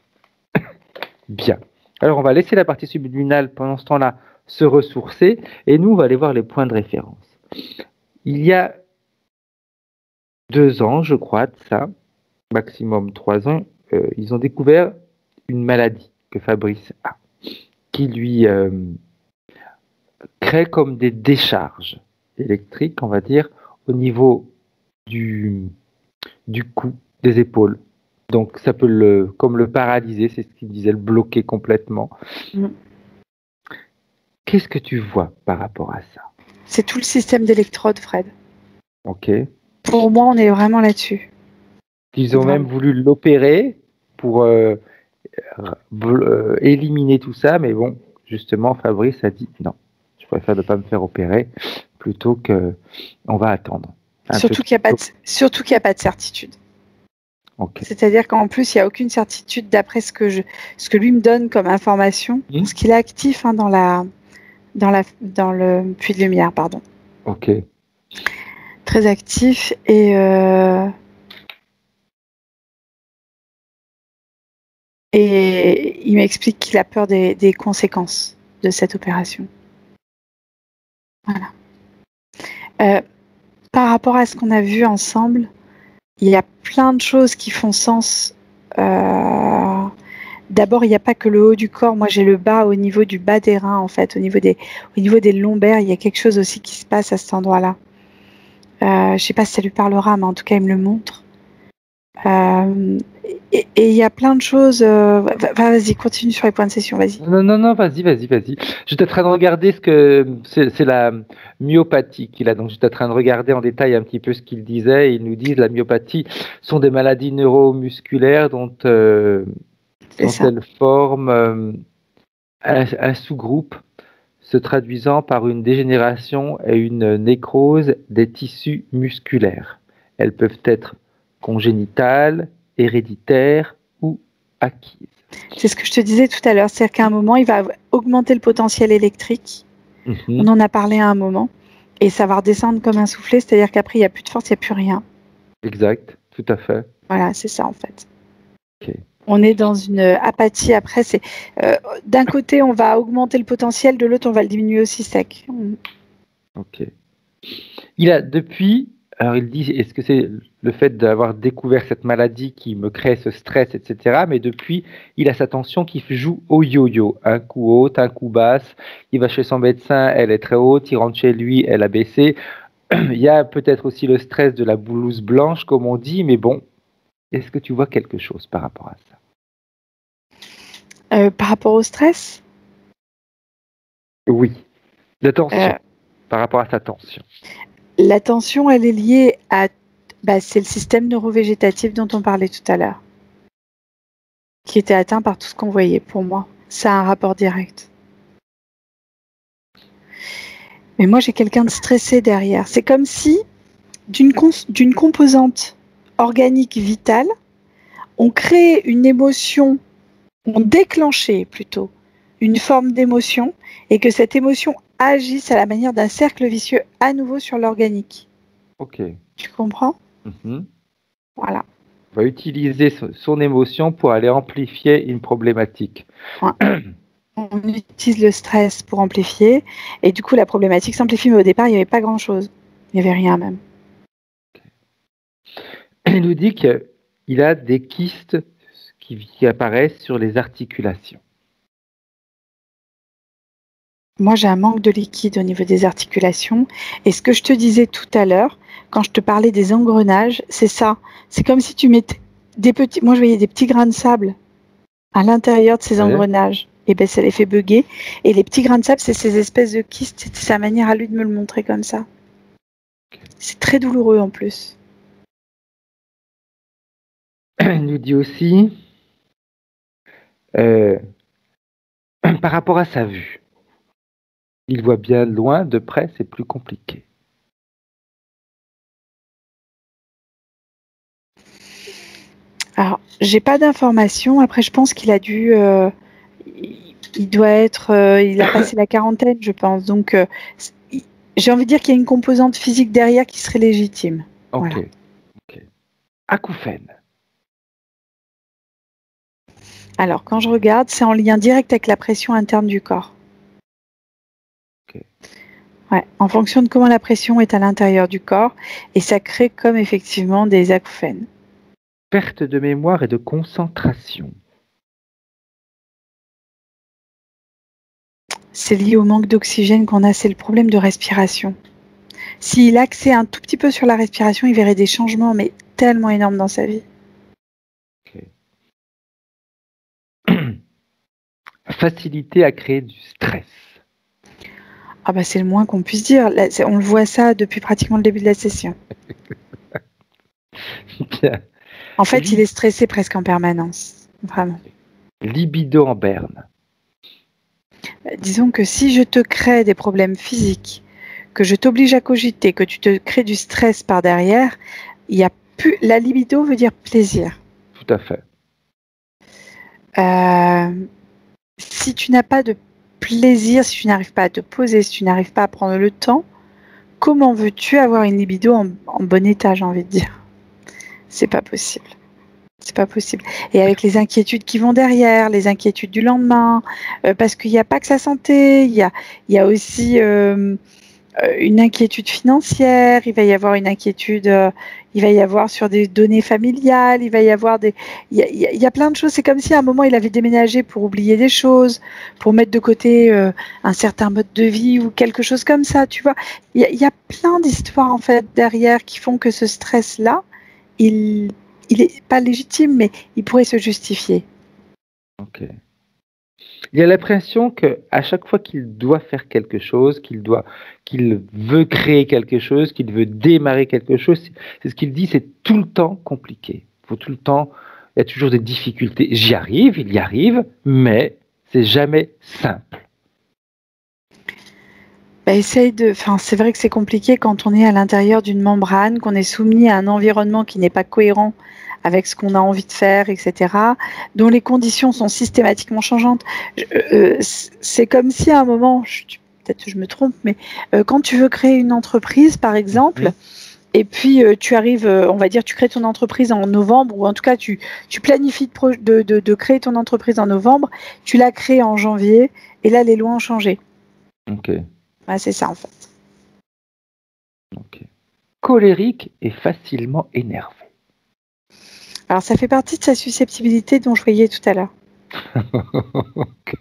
Bien. Alors, on va laisser la partie subliminale pendant ce temps-là se ressourcer, et nous, on va aller voir les points de référence. Il y a 2 ans, je crois, de ça, maximum 3 ans, ils ont découvert une maladie que Fabrice a, qui lui crée comme des décharges électriques, on va dire, au niveau du cou, des épaules. Donc ça peut comme le paralyser, c'est ce qu'il disait, le bloquer complètement. Mm. Qu'est-ce que tu vois par rapport à ça? C'est tout le système d'électrodes, Fred. Ok. Pour moi, on est vraiment là-dessus. Ils ont même voulu l'opérer pour éliminer tout ça, mais bon, justement, Fabrice a dit non, je préfère ne pas me faire opérer plutôt que on va attendre. Surtout qu'il n'y a pas de certitude. Okay. C'est-à-dire qu'en plus, il n'y a aucune certitude d'après ce que lui me donne comme information, parce qu'il est actif dans le puits de lumière, pardon. Ok. Très actif et il m'explique qu'il a peur des conséquences de cette opération. Voilà. Par rapport à ce qu'on a vu ensemble, il y a plein de choses qui font sens. D'abord, il n'y a pas que le haut du corps. Moi, j'ai le bas au niveau du bas des reins, en fait, au niveau des lombaires. Il y a quelque chose aussi qui se passe à cet endroit-là. Je ne sais pas si ça lui parlera, mais en tout cas, il me le montre. Et il y a plein de choses. Vas-y, continue sur les points de session, vas-y. Non, vas-y. J'étais en train de regarder c'est la myopathie qu'il a. Donc, j'étais en train de regarder en détail un petit peu ce qu'il disait. Ils nous disent la myopathie sont des maladies neuromusculaires dont elles forment un sous-groupe se traduisant par une dégénération et une nécrose des tissus musculaires. Elles peuvent être congénitales, héréditaires ou acquises. C'est ce que je te disais tout à l'heure, c'est-à-dire qu'à un moment, il va augmenter le potentiel électrique. On en a parlé à un moment, et ça va redescendre comme un soufflet, c'est-à-dire qu'après, il n'y a plus de force, il n'y a plus rien. Exact, tout à fait. Voilà, c'est ça en fait. Okay. On est dans une apathie. Après, c'est d'un côté, on va augmenter le potentiel, de l'autre, on va le diminuer aussi sec. Ok. Il a depuis, alors il dit, est-ce que c'est le fait d'avoir découvert cette maladie qui me crée ce stress, etc. Mais depuis, il a sa tension qui joue au yo-yo, un coup haute, un coup basse. Il va chez son médecin, elle est très haute. Il rentre chez lui, elle a baissé. Il y a peut-être aussi le stress de la blouse blanche, comme on dit, mais bon, est-ce que tu vois quelque chose par rapport à ça? Par rapport au stress? Oui, la tension, par rapport à sa tension. La tension, elle est liée à... c'est le système neurovégétatif dont on parlait tout à l'heure, qui était atteint par tout ce qu'on voyait, pour moi. Ça a un rapport direct. Mais moi, j'ai quelqu'un de stressé derrière. C'est comme si, d'une composante organique vitale, on crée une émotion, on déclenchait plutôt une forme d'émotion, et que cette émotion agisse à la manière d'un cercle vicieux à nouveau sur l'organique. Ok. Tu comprends? Voilà. On va utiliser son émotion pour aller amplifier une problématique. Ouais. On utilise le stress pour amplifier, et du coup la problématique s'amplifie, mais au départ il n'y avait pas grand-chose. Il n'y avait rien même. Il nous dit qu'il a des kystes qui apparaissent sur les articulations. Moi j'ai un manque de liquide au niveau des articulations, et ce que je te disais tout à l'heure, quand je te parlais des engrenages, c'est ça. C'est comme si tu mettais des petits... Moi je voyais des petits grains de sable à l'intérieur de ces engrenages. Et ben ça les fait bugger. Et les petits grains de sable, c'est ces espèces de kystes. C'est sa manière à lui de me le montrer comme ça. C'est très douloureux en plus. Il nous dit aussi, par rapport à sa vue, il voit bien loin, de près, c'est plus compliqué. Alors, j'ai pas d'informations. Après, je pense qu'il a dû, il doit être, il a passé la quarantaine, je pense. Donc, j'ai envie de dire qu'il y a une composante physique derrière qui serait légitime. Ok. Voilà. Ok. Acouphène. Alors, quand je regarde, c'est en lien direct avec la pression interne du corps. Ok. Ouais, en fonction de comment la pression est à l'intérieur du corps, et ça crée comme effectivement des acouphènes. Perte de mémoire et de concentration. C'est lié au manque d'oxygène qu'on a, c'est le problème de respiration. S'il axait un tout petit peu sur la respiration, il verrait des changements, mais tellement énormes dans sa vie. Facilité à créer du stress. Ah bah c'est le moins qu'on puisse dire. Là, on le voit ça depuis pratiquement le début de la session. Bien. En fait, il est stressé presque en permanence. Vraiment. Libido en berne. Disons que si je te crée des problèmes physiques, que je t'oblige à cogiter, que tu te crées du stress par derrière, il y a plus. La libido veut dire plaisir. Tout à fait. Si tu n'as pas de plaisir, si tu n'arrives pas à te poser, si tu n'arrives pas à prendre le temps, comment veux-tu avoir une libido en bon état, j'ai envie de dire? C'est pas possible. C'est pas possible. Et avec les inquiétudes qui vont derrière, les inquiétudes du lendemain, parce qu'il n'y a pas que sa santé, il y a aussi une inquiétude financière, il va y avoir une inquiétude, il va y avoir sur des données familiales, il va y avoir il y a plein de choses. C'est comme si à un moment il avait déménagé pour oublier des choses, pour mettre de côté un certain mode de vie ou quelque chose comme ça, tu vois. Il y a plein d'histoires en fait derrière qui font que ce stress-là, il est pas légitime, mais il pourrait se justifier. Ok. Il a l'impression que à chaque fois qu'il doit faire quelque chose, qu'il veut créer quelque chose, qu'il veut démarrer quelque chose, c'est ce qu'il dit, c'est tout le temps compliqué. Faut tout le temps, il y a toujours des difficultés. J'y arrive, il y arrive, mais c'est jamais simple. C'est vrai que c'est compliqué quand on est à l'intérieur d'une membrane, qu'on est soumis à un environnement qui n'est pas cohérent avec ce qu'on a envie de faire, etc., dont les conditions sont systématiquement changeantes. C'est comme si à un moment, peut-être que je me trompe, mais quand tu veux créer une entreprise, par exemple, et puis tu arrives, on va dire, tu crées ton entreprise en novembre, ou en tout cas tu planifies de créer ton entreprise en novembre, tu la crées en janvier, et là les lois ont changé. Ok. Ouais, c'est ça en fait. Ok. Colérique et facilement énervé. Alors ça fait partie de sa susceptibilité dont je voyais tout à l'heure. Ok.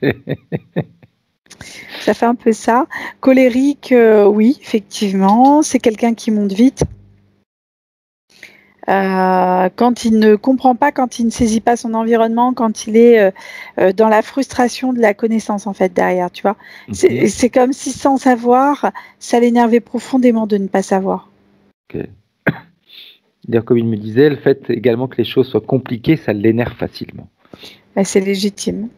Ça fait un peu ça. Colérique, oui, effectivement, c'est quelqu'un qui monte vite. Quand il ne comprend pas, quand il ne saisit pas son environnement, quand il est dans la frustration de la connaissance en fait derrière, tu vois. C'est comme si sans savoir, ça l'énervait profondément de ne pas savoir. Ok. Dire comme il me disait, le fait également que les choses soient compliquées, ça l'énerve facilement. Bah, c'est légitime.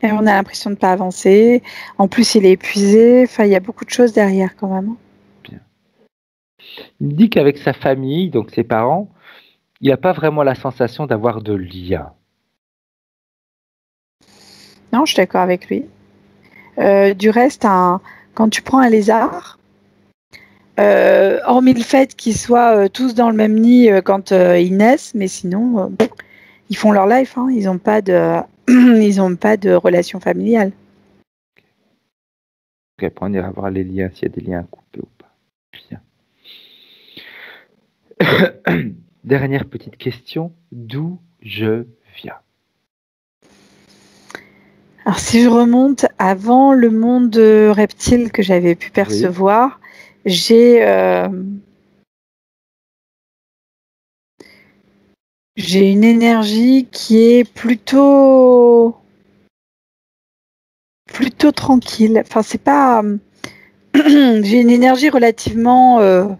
Et on a l'impression de ne pas avancer. En plus, il est épuisé. Enfin, il y a beaucoup de choses derrière quand même. Bien. Il me dit qu'avec sa famille, donc ses parents, il n'a pas vraiment la sensation d'avoir de lien. Non, je suis d'accord avec lui. Du reste, quand tu prends un lézard, hormis le fait qu'ils soient tous dans le même nid quand ils naissent, mais sinon, ils font leur life. Hein, ils n'ont pas de, ils ont pas de relation familiale. Donc après, on ira voir les liens, s'il y a des liens à couper ou pas. Bien. Dernière petite question, d'où je viens? Alors si je remonte avant le monde reptile que j'avais pu percevoir, j'ai une énergie qui est plutôt tranquille. Enfin, c'est pas. J'ai une énergie relativement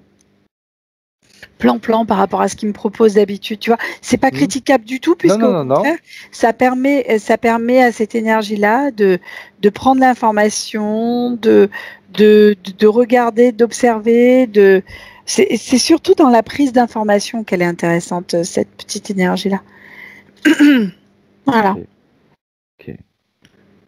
plan par rapport à ce qu'il me propose d'habitude. Tu vois, c'est pas critiquable du tout, puisque au contraire, ça permet à cette énergie-là de prendre l'information, de regarder, d'observer, c'est surtout dans la prise d'information qu'elle est intéressante, cette petite énergie-là. Voilà. Ok.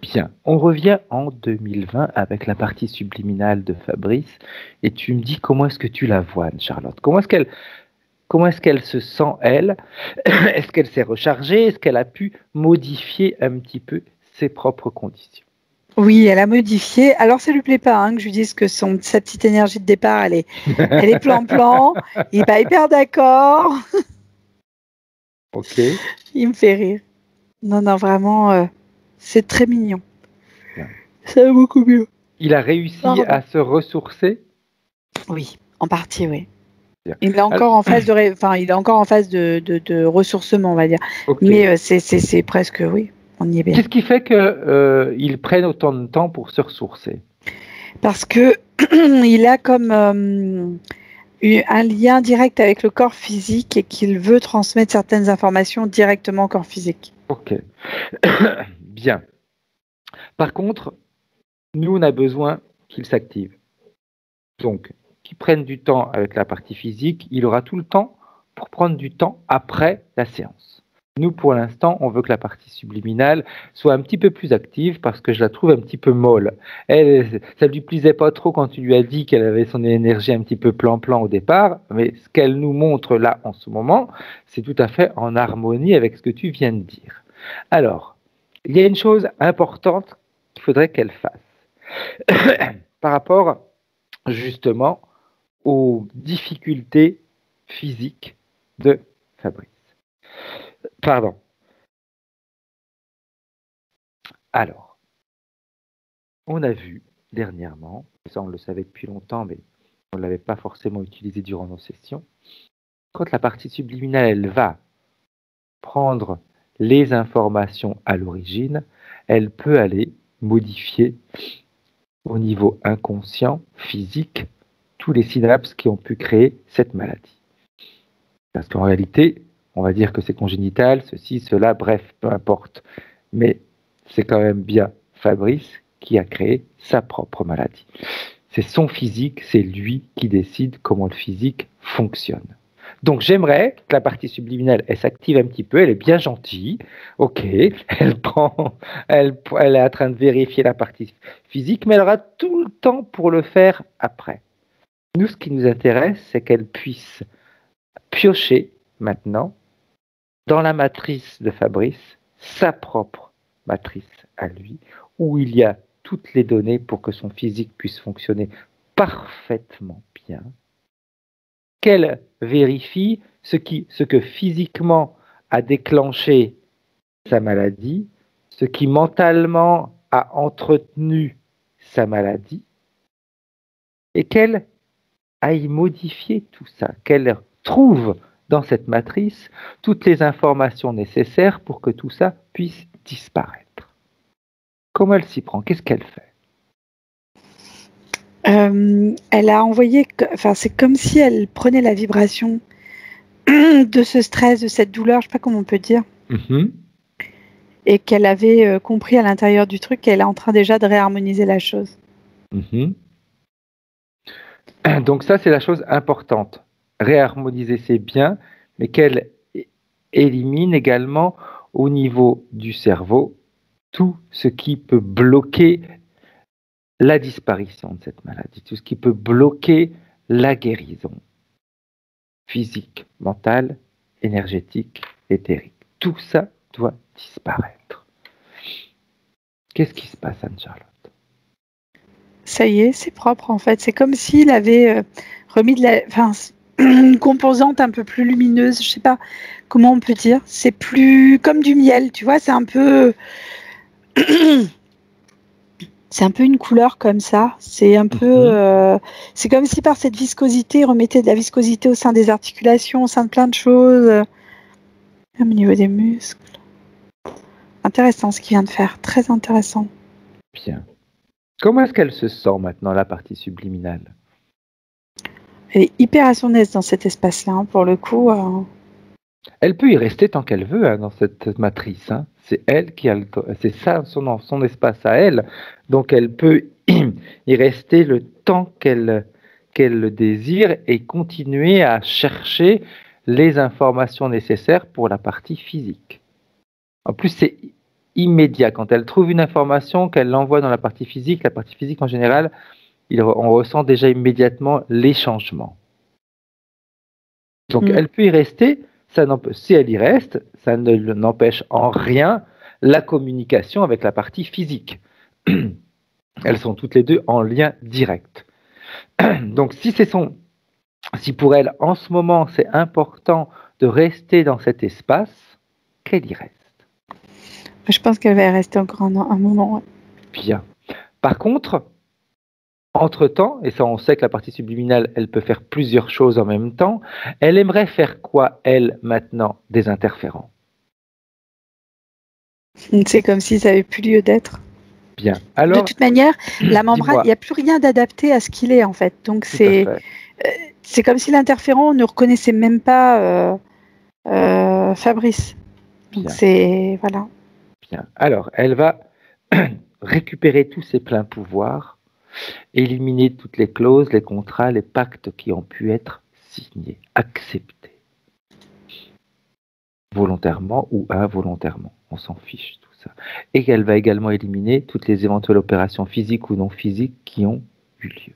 Bien, on revient en 2020 avec la partie subliminale de Fabrice et tu me dis comment est-ce que tu la vois, Anne-Charlotte? Comment est-ce qu'elle se sent, elle? Est-ce qu'elle s'est rechargée? Est-ce qu'elle a pu modifier un petit peu ses propres conditions? Oui, elle a modifié. Alors, ça lui plaît pas que je lui dise que sa petite énergie de départ, elle est plan-plan. Il n'est pas hyper d'accord. Ok. Il me fait rire. Non, non, vraiment, c'est très mignon. Bien. Ça va beaucoup mieux. Il a réussi à se ressourcer? Oui, en partie, oui. Bien. Il est encore en phase il est encore en phase de ressourcement, on va dire. Ok. Mais c'est presque, oui, on y est bien. Qu'est-ce qui fait qu'il prenne autant de temps pour se ressourcer? Parce que il a comme un lien direct avec le corps physique et qu'il veut transmettre certaines informations directement au corps physique. Ok. Bien. Par contre, nous, on a besoin qu'il s'active. Donc, qu'il prenne du temps avec la partie physique, il aura tout le temps pour prendre du temps après la séance. Nous, pour l'instant, on veut que la partie subliminale soit un petit peu plus active parce que je la trouve un petit peu molle. Elle, ça ne lui plaisait pas trop quand tu lui as dit qu'elle avait son énergie un petit peu plan-plan au départ, mais ce qu'elle nous montre là en ce moment, c'est tout à fait en harmonie avec ce que tu viens de dire. Alors, il y a une chose importante qu'il faudrait qu'elle fasse par rapport justement aux difficultés physiques de Fabrice. Pardon. Alors, on a vu dernièrement, ça on le savait depuis longtemps, mais on ne l'avait pas forcément utilisé durant nos sessions, quand la partie subliminale, elle va prendre les informations à l'origine, elle peut aller modifier au niveau inconscient, physique, tous les synapses qui ont pu créer cette maladie. Parce qu'en réalité, on va dire que c'est congénital, ceci, cela, bref, peu importe. Mais c'est quand même bien Fabrice qui a créé sa propre maladie. C'est son physique, c'est lui qui décide comment le physique fonctionne. Donc j'aimerais que la partie subliminale, elle s'active un petit peu, elle est bien gentille, ok, elle est en train de vérifier la partie physique, mais elle aura tout le temps pour le faire après. Nous, ce qui nous intéresse, c'est qu'elle puisse piocher maintenant dans la matrice de Fabrice, sa propre matrice à lui, où il y a toutes les données pour que son physique puisse fonctionner parfaitement bien, qu'elle vérifie ce que physiquement a déclenché sa maladie, ce qui mentalement a entretenu sa maladie, et qu'elle aille modifier tout ça, qu'elle trouve dans cette matrice toutes les informations nécessaires pour que tout ça puisse disparaître. Comment elle s'y prend? Qu'est-ce qu'elle fait? Elle a envoyé, c'est comme si elle prenait la vibration de ce stress, de cette douleur, je ne sais pas comment on peut dire, et qu'elle avait compris à l'intérieur du truc qu'elle est en train déjà de réharmoniser la chose. Donc ça, c'est la chose importante. Réharmoniser, c'est bien, mais qu'elle élimine également au niveau du cerveau tout ce qui peut bloquer la disparition de cette maladie, tout ce qui peut bloquer la guérison physique, mentale, énergétique, éthérique. Tout ça doit disparaître. Qu'est-ce qui se passe, Anne-Charlotte? Ça y est, c'est propre en fait. C'est comme s'il avait remis une composante un peu plus lumineuse. Je sais pas comment on peut dire. C'est plus comme du miel, tu vois. C'est un peu, c'est un peu une couleur comme ça. C'est un peu, c'est comme si par cette viscosité, il remettait de la viscosité au sein des articulations, au sein de plein de choses, au niveau des muscles. Intéressant ce qu'il vient de faire. Très intéressant. Bien. Comment est-ce qu'elle se sent maintenant, la partie subliminale? Elle est hyper à son aise dans cet espace-là, pour le coup. Elle peut y rester tant qu'elle veut dans cette matrice. C'est elle qui a c'est ça son espace à elle. Donc elle peut y rester le temps qu'elle le désire et continuer à chercher les informations nécessaires pour la partie physique. En plus, c'est immédiat. Quand elle trouve une information, qu'elle l'envoie dans la partie physique en général, on ressent déjà immédiatement les changements. Donc, elle peut y rester. Si elle y reste, ça ne n'empêche en rien la communication avec la partie physique. Elles sont toutes les deux en lien direct. Donc, si pour elle, en ce moment, c'est important de rester dans cet espace, qu'elle y reste. Je pense qu'elle va y rester encore un moment. Ouais. Bien. Par contre, entre-temps, et ça on sait que la partie subliminale, elle peut faire plusieurs choses en même temps, elle aimerait faire quoi, elle, maintenant, des interférents? C'est comme si ça n'avait plus lieu d'être. Bien. Alors, de toute manière, la membrane, il n'y a plus rien d'adapté à ce qu'il est, en fait. Donc, c'est comme si l'interférent ne reconnaissait même pas Fabrice. Donc, voilà. Bien. Alors, elle va récupérer tous ses pleins pouvoirs, éliminer toutes les clauses, les contrats, les pactes qui ont pu être signés, acceptés. Volontairement ou involontairement, on s'en fiche tout ça. Et elle va également éliminer toutes les éventuelles opérations physiques ou non physiques qui ont eu lieu.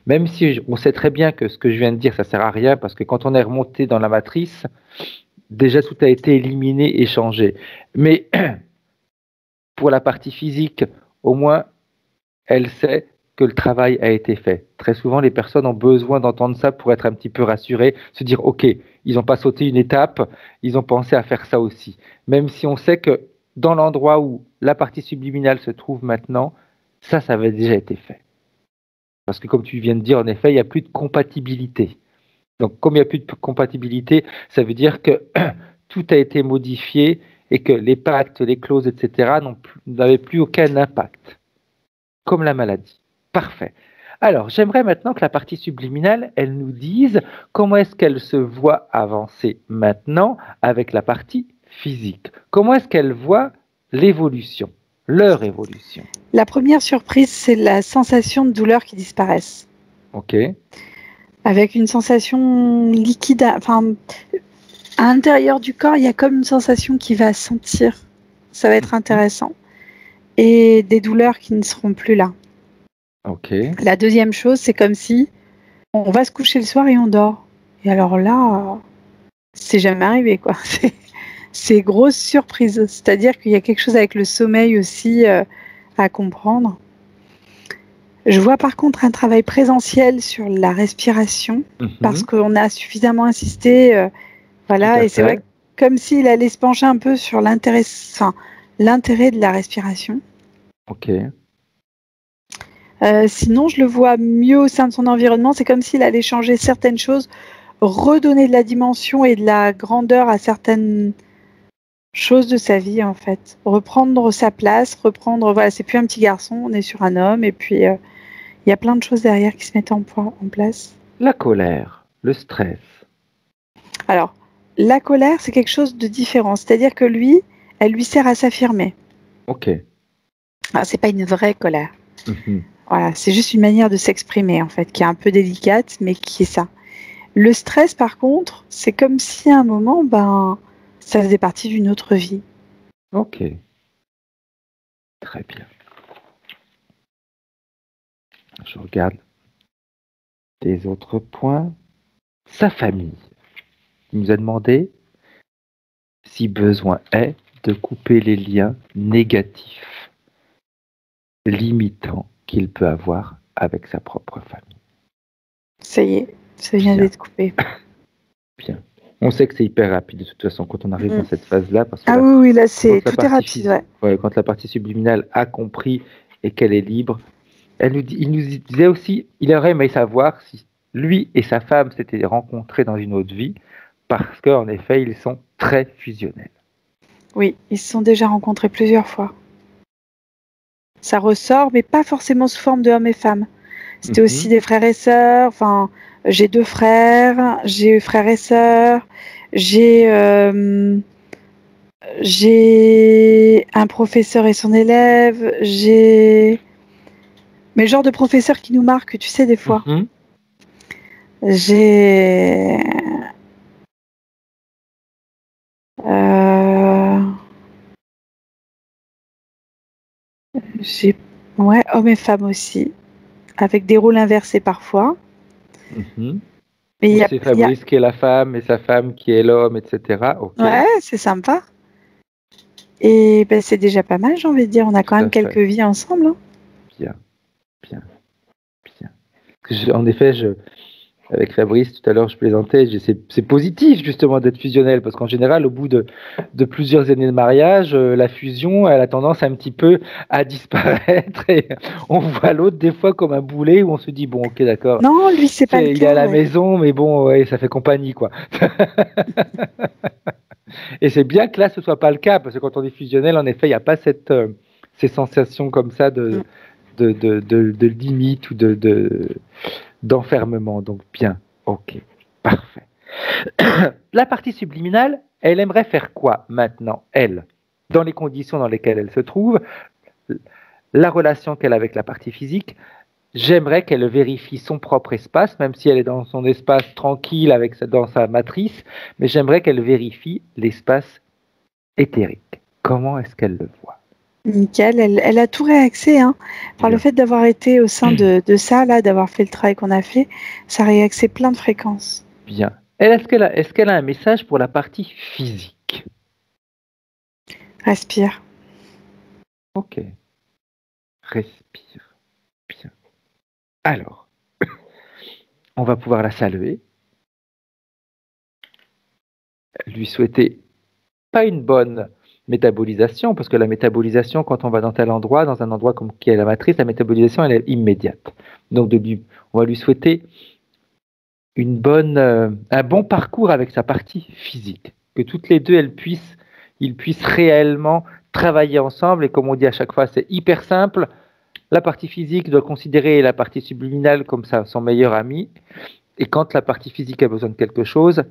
Même si on sait très bien que ce que je viens de dire, ça ne sert à rien, parce que quand on est remonté dans la matrice, déjà tout a été éliminé et changé. Mais pour la partie physique, au moins, elle sait que le travail a été fait. Très souvent, les personnes ont besoin d'entendre ça pour être un petit peu rassurées, se dire, OK, ils n'ont pas sauté une étape, ils ont pensé à faire ça aussi. Même si on sait que dans l'endroit où la partie subliminale se trouve maintenant, ça avait déjà été fait. Parce que comme tu viens de dire, en effet, il n'y a plus de compatibilité. Donc, comme il n'y a plus de compatibilité, ça veut dire que tout a été modifié et que les pactes, les clauses, etc. n'avaient plus aucun impact. Comme la maladie. Parfait. Alors, j'aimerais maintenant que la partie subliminale, elle nous dise comment est-ce qu'elle se voit avancer maintenant avec la partie physique. Comment est-ce qu'elle voit l'évolution, leur évolution. La première surprise, c'est la sensation de douleur qui disparaisse. Ok. Avec une sensation liquide, enfin, à l'intérieur du corps, il y a comme une sensation qui va sentir. Ça va être intéressant. Et des douleurs qui ne seront plus là. Ok. La deuxième chose, c'est comme si on va se coucher le soir et on dort. Et alors là, c'est jamais arrivé, quoi. C'est grosse surprise. C'est-à-dire qu'il y a quelque chose avec le sommeil aussi à comprendre. Je vois par contre un travail présentiel sur la respiration parce qu'on a suffisamment insisté. Voilà, et c'est vrai que comme s'il allait se pencher un peu sur l'intérêt de la respiration. Ok. Sinon, je le vois mieux au sein de son environnement. C'est comme s'il allait changer certaines choses, redonner de la dimension et de la grandeur à certaines choses de sa vie, en fait. Reprendre sa place, voilà, c'est plus un petit garçon, on est sur un homme, et puis il y a plein de choses derrière qui se mettent en place. La colère, le stress. Alors, la colère, c'est quelque chose de différent. C'est-à-dire que elle lui sert à s'affirmer. Ok. Alors, c'est pas une vraie colère. Voilà, c'est juste une manière de s'exprimer, en fait, qui est un peu délicate, mais qui est ça. Le stress, par contre, c'est comme si à un moment, ça faisait partie d'une autre vie. Ok. Très bien. Je regarde les autres points. Sa famille. Il nous a demandé, si besoin est, de couper les liens négatifs, limitants qu'il peut avoir avec sa propre famille. Ça y est, ça vient d'être coupé. Bien. On sait que c'est hyper rapide de toute façon quand on arrive dans cette phase-là. Parce que oui, là, tout est rapide. Ouais, quand la partie subliminale a compris et qu'elle est libre, il nous disait aussi, il aurait aimé savoir si lui et sa femme s'étaient rencontrés dans une autre vie, parce qu'en effet, ils sont très fusionnels. Oui, ils se sont déjà rencontrés plusieurs fois. Ça ressort, mais pas forcément sous forme de hommes et femmes. C'était aussi des frères et sœurs. Enfin, j'ai 2 frères, j'ai frères et sœurs, j'ai un professeur et son élève, mais le genre de professeur qui nous marque, tu sais, des fois. J'ai Ouais, hommes et femmes aussi, avec des rôles inversés parfois. Mhm. Mais il y a, C'est Fabrice qui est la femme et sa femme qui est l'homme, etc. Ok. Ouais, c'est sympa. Et ben, c'est déjà pas mal, j'ai envie de dire. On a quand Tout même à fait. quelques vies ensemble. Hein. Bien, bien, bien. En effet, avec Fabrice, tout à l'heure, je plaisantais, c'est positif justement d'être fusionnel, parce qu'en général, au bout de plusieurs années de mariage, la fusion, elle a tendance un petit peu à disparaître, et on voit l'autre des fois comme un boulet, où on se dit, bon, ok, d'accord, Non, lui, c'est pas le il est à cas. la Ouais. maison, mais bon, ouais, ça fait compagnie, quoi. Et c'est bien que là, ce soit pas le cas, parce que quand on est fusionnel, en effet, il n'y a pas ces sensations comme ça de limite ou d'enfermement. Donc bien, ok, parfait. La partie subliminale, elle aimerait faire quoi maintenant, elle, dans les conditions dans lesquelles elle se trouve, la relation qu'elle a avec la partie physique. J'aimerais qu'elle vérifie son propre espace, même si elle est dans son espace tranquille dans sa matrice, mais j'aimerais qu'elle vérifie l'espace éthérique. Comment est-ce qu'elle le voit? Nickel, elle a tout réaxé. Hein. Par le fait d'avoir été au sein de ça, là, d'avoir fait le travail qu'on a fait, ça a réaxé plein de fréquences. Bien. Est-ce qu'elle a un message pour la partie physique? Respire. Ok. Respire. Bien. Alors, on va pouvoir la saluer, lui souhaiter pas une bonne métabolisation, parce que la métabolisation, quand on va dans tel endroit, dans un endroit comme qui est la matrice, la métabolisation, elle est immédiate. Donc, on va lui souhaiter un bon parcours avec sa partie physique, que toutes les deux, ils puissent réellement travailler ensemble, et comme on dit à chaque fois, c'est hyper simple. La partie physique doit considérer la partie subliminale comme son meilleur ami, et quand la partie physique a besoin de quelque chose,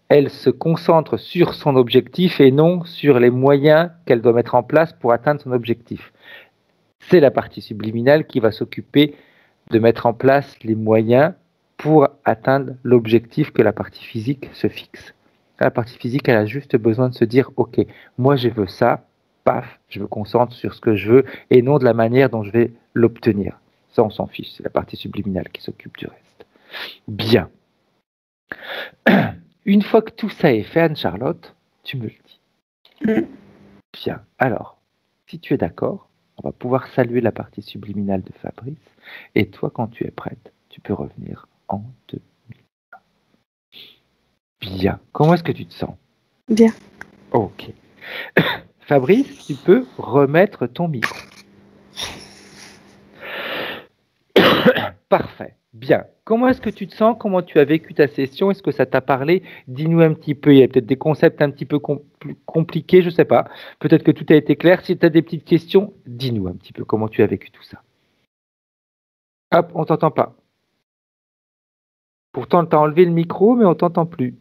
elle se concentre sur son objectif et non sur les moyens qu'elle doit mettre en place pour atteindre son objectif. C'est la partie subliminale qui va s'occuper de mettre en place les moyens pour atteindre l'objectif que la partie physique se fixe. La partie physique, elle a juste besoin de se dire, ok, moi je veux ça, paf, je me concentre sur ce que je veux et non de la manière dont je vais l'obtenir. Ça, on s'en fiche, c'est la partie subliminale qui s'occupe du reste. Bien. Une fois que tout ça est fait, Anne-Charlotte, tu me le dis. Bien. Alors, si tu es d'accord, on va pouvoir saluer la partie subliminale de Fabrice. Et toi, quand tu es prête, tu peux revenir en 2020. Bien. Comment est-ce que tu te sens? Bien. Ok. Fabrice, tu peux remettre ton micro. Parfait. Bien. Comment est-ce que tu te sens? Comment tu as vécu ta session? Est-ce que ça t'a parlé? Dis-nous un petit peu. Il y a peut-être des concepts un petit peu plus compliqués, je ne sais pas. Peut-être que tout a été clair. Si tu as des petites questions, dis-nous un petit peu comment tu as vécu tout ça. Hop, on t'entend pas. Pourtant, tu as enlevé le micro, mais on t'entend plus.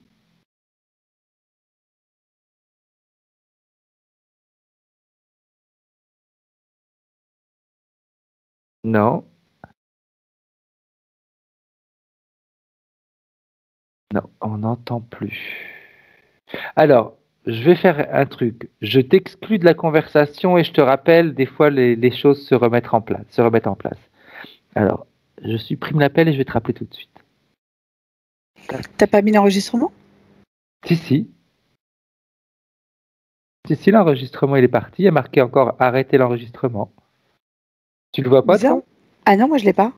Non. Non, on n'entend plus. Alors, je vais faire un truc. Je t'exclus de la conversation et je te rappelle, des fois, les choses se remettent en place. Alors, je supprime l'appel et je vais te rappeler tout de suite. T'as pas mis l'enregistrement? Si, l'enregistrement, il est parti. Il y a marqué encore arrêter l'enregistrement. Tu le vois pas, Bizarre. toi? Ah non, moi je l'ai pas.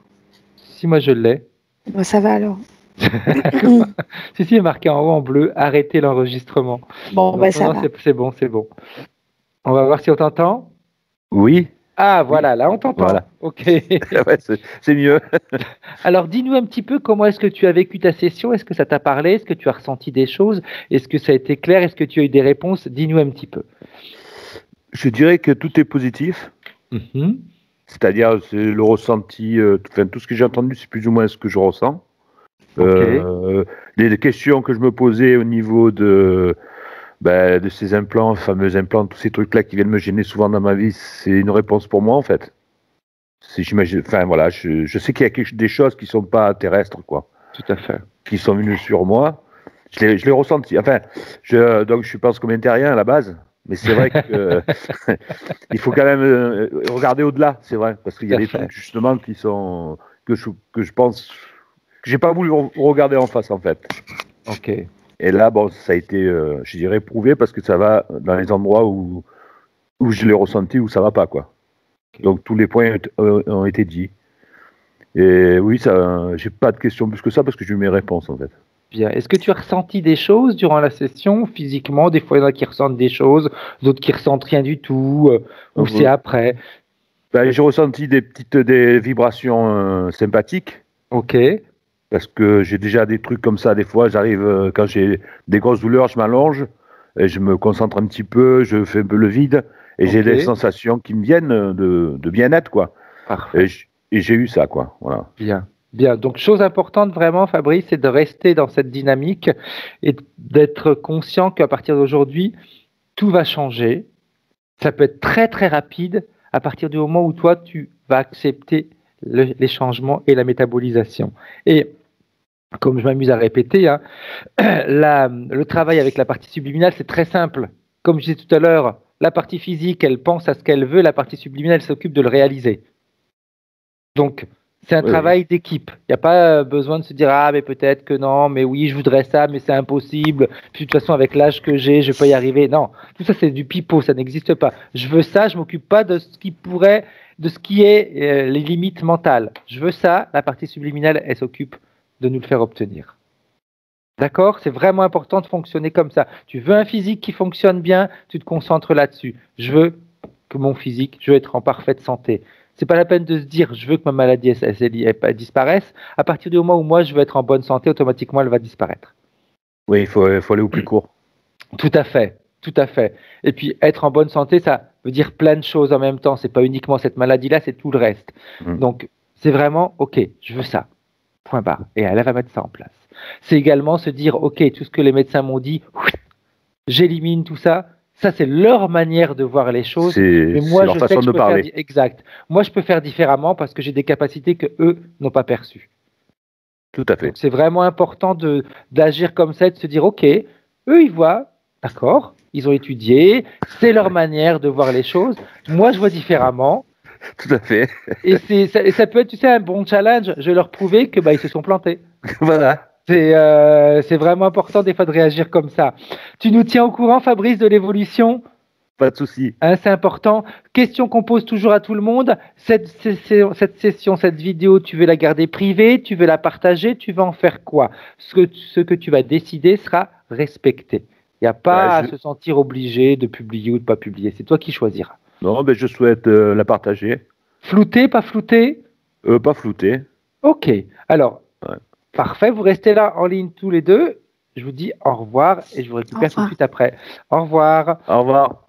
Si, moi je l'ai. Bon, ça va alors. Si, il est marqué en haut en bleu, arrêter l'enregistrement. Bon, Donc, bah ça va. c'est bon. On va voir si on t'entend. Oui. Ah, voilà, là on t'entend. Voilà. Ok. Ouais, c'est mieux. Alors, dis-nous un petit peu comment est-ce que tu as vécu ta session. Est-ce que ça t'a parlé? Est-ce que tu as ressenti des choses? Est-ce que ça a été clair? Est-ce que tu as eu des réponses? Dis-nous un petit peu. Je dirais que tout est positif. Mm-hmm. C'est-à-dire, c'est le ressenti, tout ce que j'ai entendu, c'est plus ou moins ce que je ressens. Okay. Les questions que je me posais au niveau de ces implants, fameux implants, tous ces trucs-là qui viennent me gêner souvent dans ma vie, c'est une réponse pour moi, en fait. J'imagine, enfin voilà, je sais qu'il y a des choses qui ne sont pas terrestres, quoi. Tout à fait. Qui sont venues sur moi. Je l'ai ressenti. Enfin, donc je pense comédien à la base. Mais c'est vrai que il faut quand même regarder au-delà, c'est vrai, parce qu'il y a des trucs justement qui sont que je pense que j'ai pas voulu regarder en face en fait. Ok. Et là, bon, ça a été, je dirais, prouvé parce que ça va dans les endroits où je l'ai ressenti, où ça va pas, quoi. Okay. Donc tous les points ont été dits. Et oui, ça, j'ai pas de questions plus que ça parce que j'ai eu mes réponses en fait. Bien. Est-ce que tu as ressenti des choses durant la session, physiquement? Des fois, il y en a qui ressentent des choses, d'autres qui ressentent rien du tout, ou c'est après? Ben, j'ai ressenti des vibrations sympathiques. Ok. Parce que j'ai déjà des trucs comme ça, des fois, j'arrive, quand j'ai des grosses douleurs, je m'allonge, et je me concentre un petit peu, je fais un peu le vide, et j'ai des sensations qui me viennent de bien-être, quoi. Parfait. Et j'ai eu ça, quoi. Voilà. Bien. Bien, donc chose importante vraiment, Fabrice, c'est de rester dans cette dynamique et d'être conscient qu'à partir d'aujourd'hui, tout va changer. Ça peut être très très rapide à partir du moment où toi, tu vas accepter les changements et la métabolisation. Et comme je m'amuse à répéter, hein, le travail avec la partie subliminale, c'est très simple. Comme je disais tout à l'heure, la partie physique, elle pense à ce qu'elle veut, la partie subliminale s'occupe de le réaliser. Donc, c'est un travail d'équipe. Il n'y a pas besoin de se dire « Ah, mais peut-être que non, mais oui, je voudrais ça, mais c'est impossible. Puis de toute façon, avec l'âge que j'ai, je ne vais pas y arriver. » Non, tout ça, c'est du pipeau, ça n'existe pas. Je veux ça, je ne m'occupe pas de ce qui pourrait, de ce qui est les limites mentales. Je veux ça, la partie subliminale, elle s'occupe de nous le faire obtenir. D'accord? C'est vraiment important de fonctionner comme ça. Tu veux un physique qui fonctionne bien, tu te concentres là-dessus. Je veux que mon physique, je veux être en parfaite santé. C'est pas la peine de se dire je veux que ma maladie elle disparaisse. À partir du moment où moi je veux être en bonne santé, automatiquement elle va disparaître. Oui, il faut aller au plus court. Tout à fait, tout à fait. Et puis être en bonne santé, ça veut dire plein de choses en même temps. C'est pas uniquement cette maladie-là, c'est tout le reste. Donc c'est vraiment ok, je veux ça. Point barre. Et elle va mettre ça en place. C'est également se dire ok, tout ce que les médecins m'ont dit, j'élimine tout ça. Ça, c'est leur manière de voir les choses. Mais moi, leur façon de parler. Exact. Moi, je peux faire différemment parce que j'ai des capacités que eux n'ont pas perçues. Tout à fait. C'est vraiment important d'agir comme ça, de se dire, OK, eux, ils voient, d'accord, ils ont étudié, c'est leur manière de voir les choses. Moi, je vois différemment. Tout à fait. Et ça peut être, tu sais, un bon challenge. Je vais leur prouver que ils se sont plantés. Voilà. C'est vraiment important des fois de réagir comme ça. Tu nous tiens au courant, Fabrice, de l'évolution? Pas de souci. Hein, c'est important. Question qu'on pose toujours à tout le monde. Cette session, cette vidéo, tu veux la garder privée, tu veux la partager, tu veux en faire quoi? Ce que tu vas décider sera respecté. Il n'y a pas à se sentir obligé de publier ou de ne pas publier. C'est toi qui choisiras. Non, mais je souhaite la partager. Flouté, pas flouté? Pas flouté. Ok. Alors, parfait. Vous restez là en ligne tous les deux. Je vous dis au revoir et je vous récupère tout de suite après. Au revoir. Au revoir.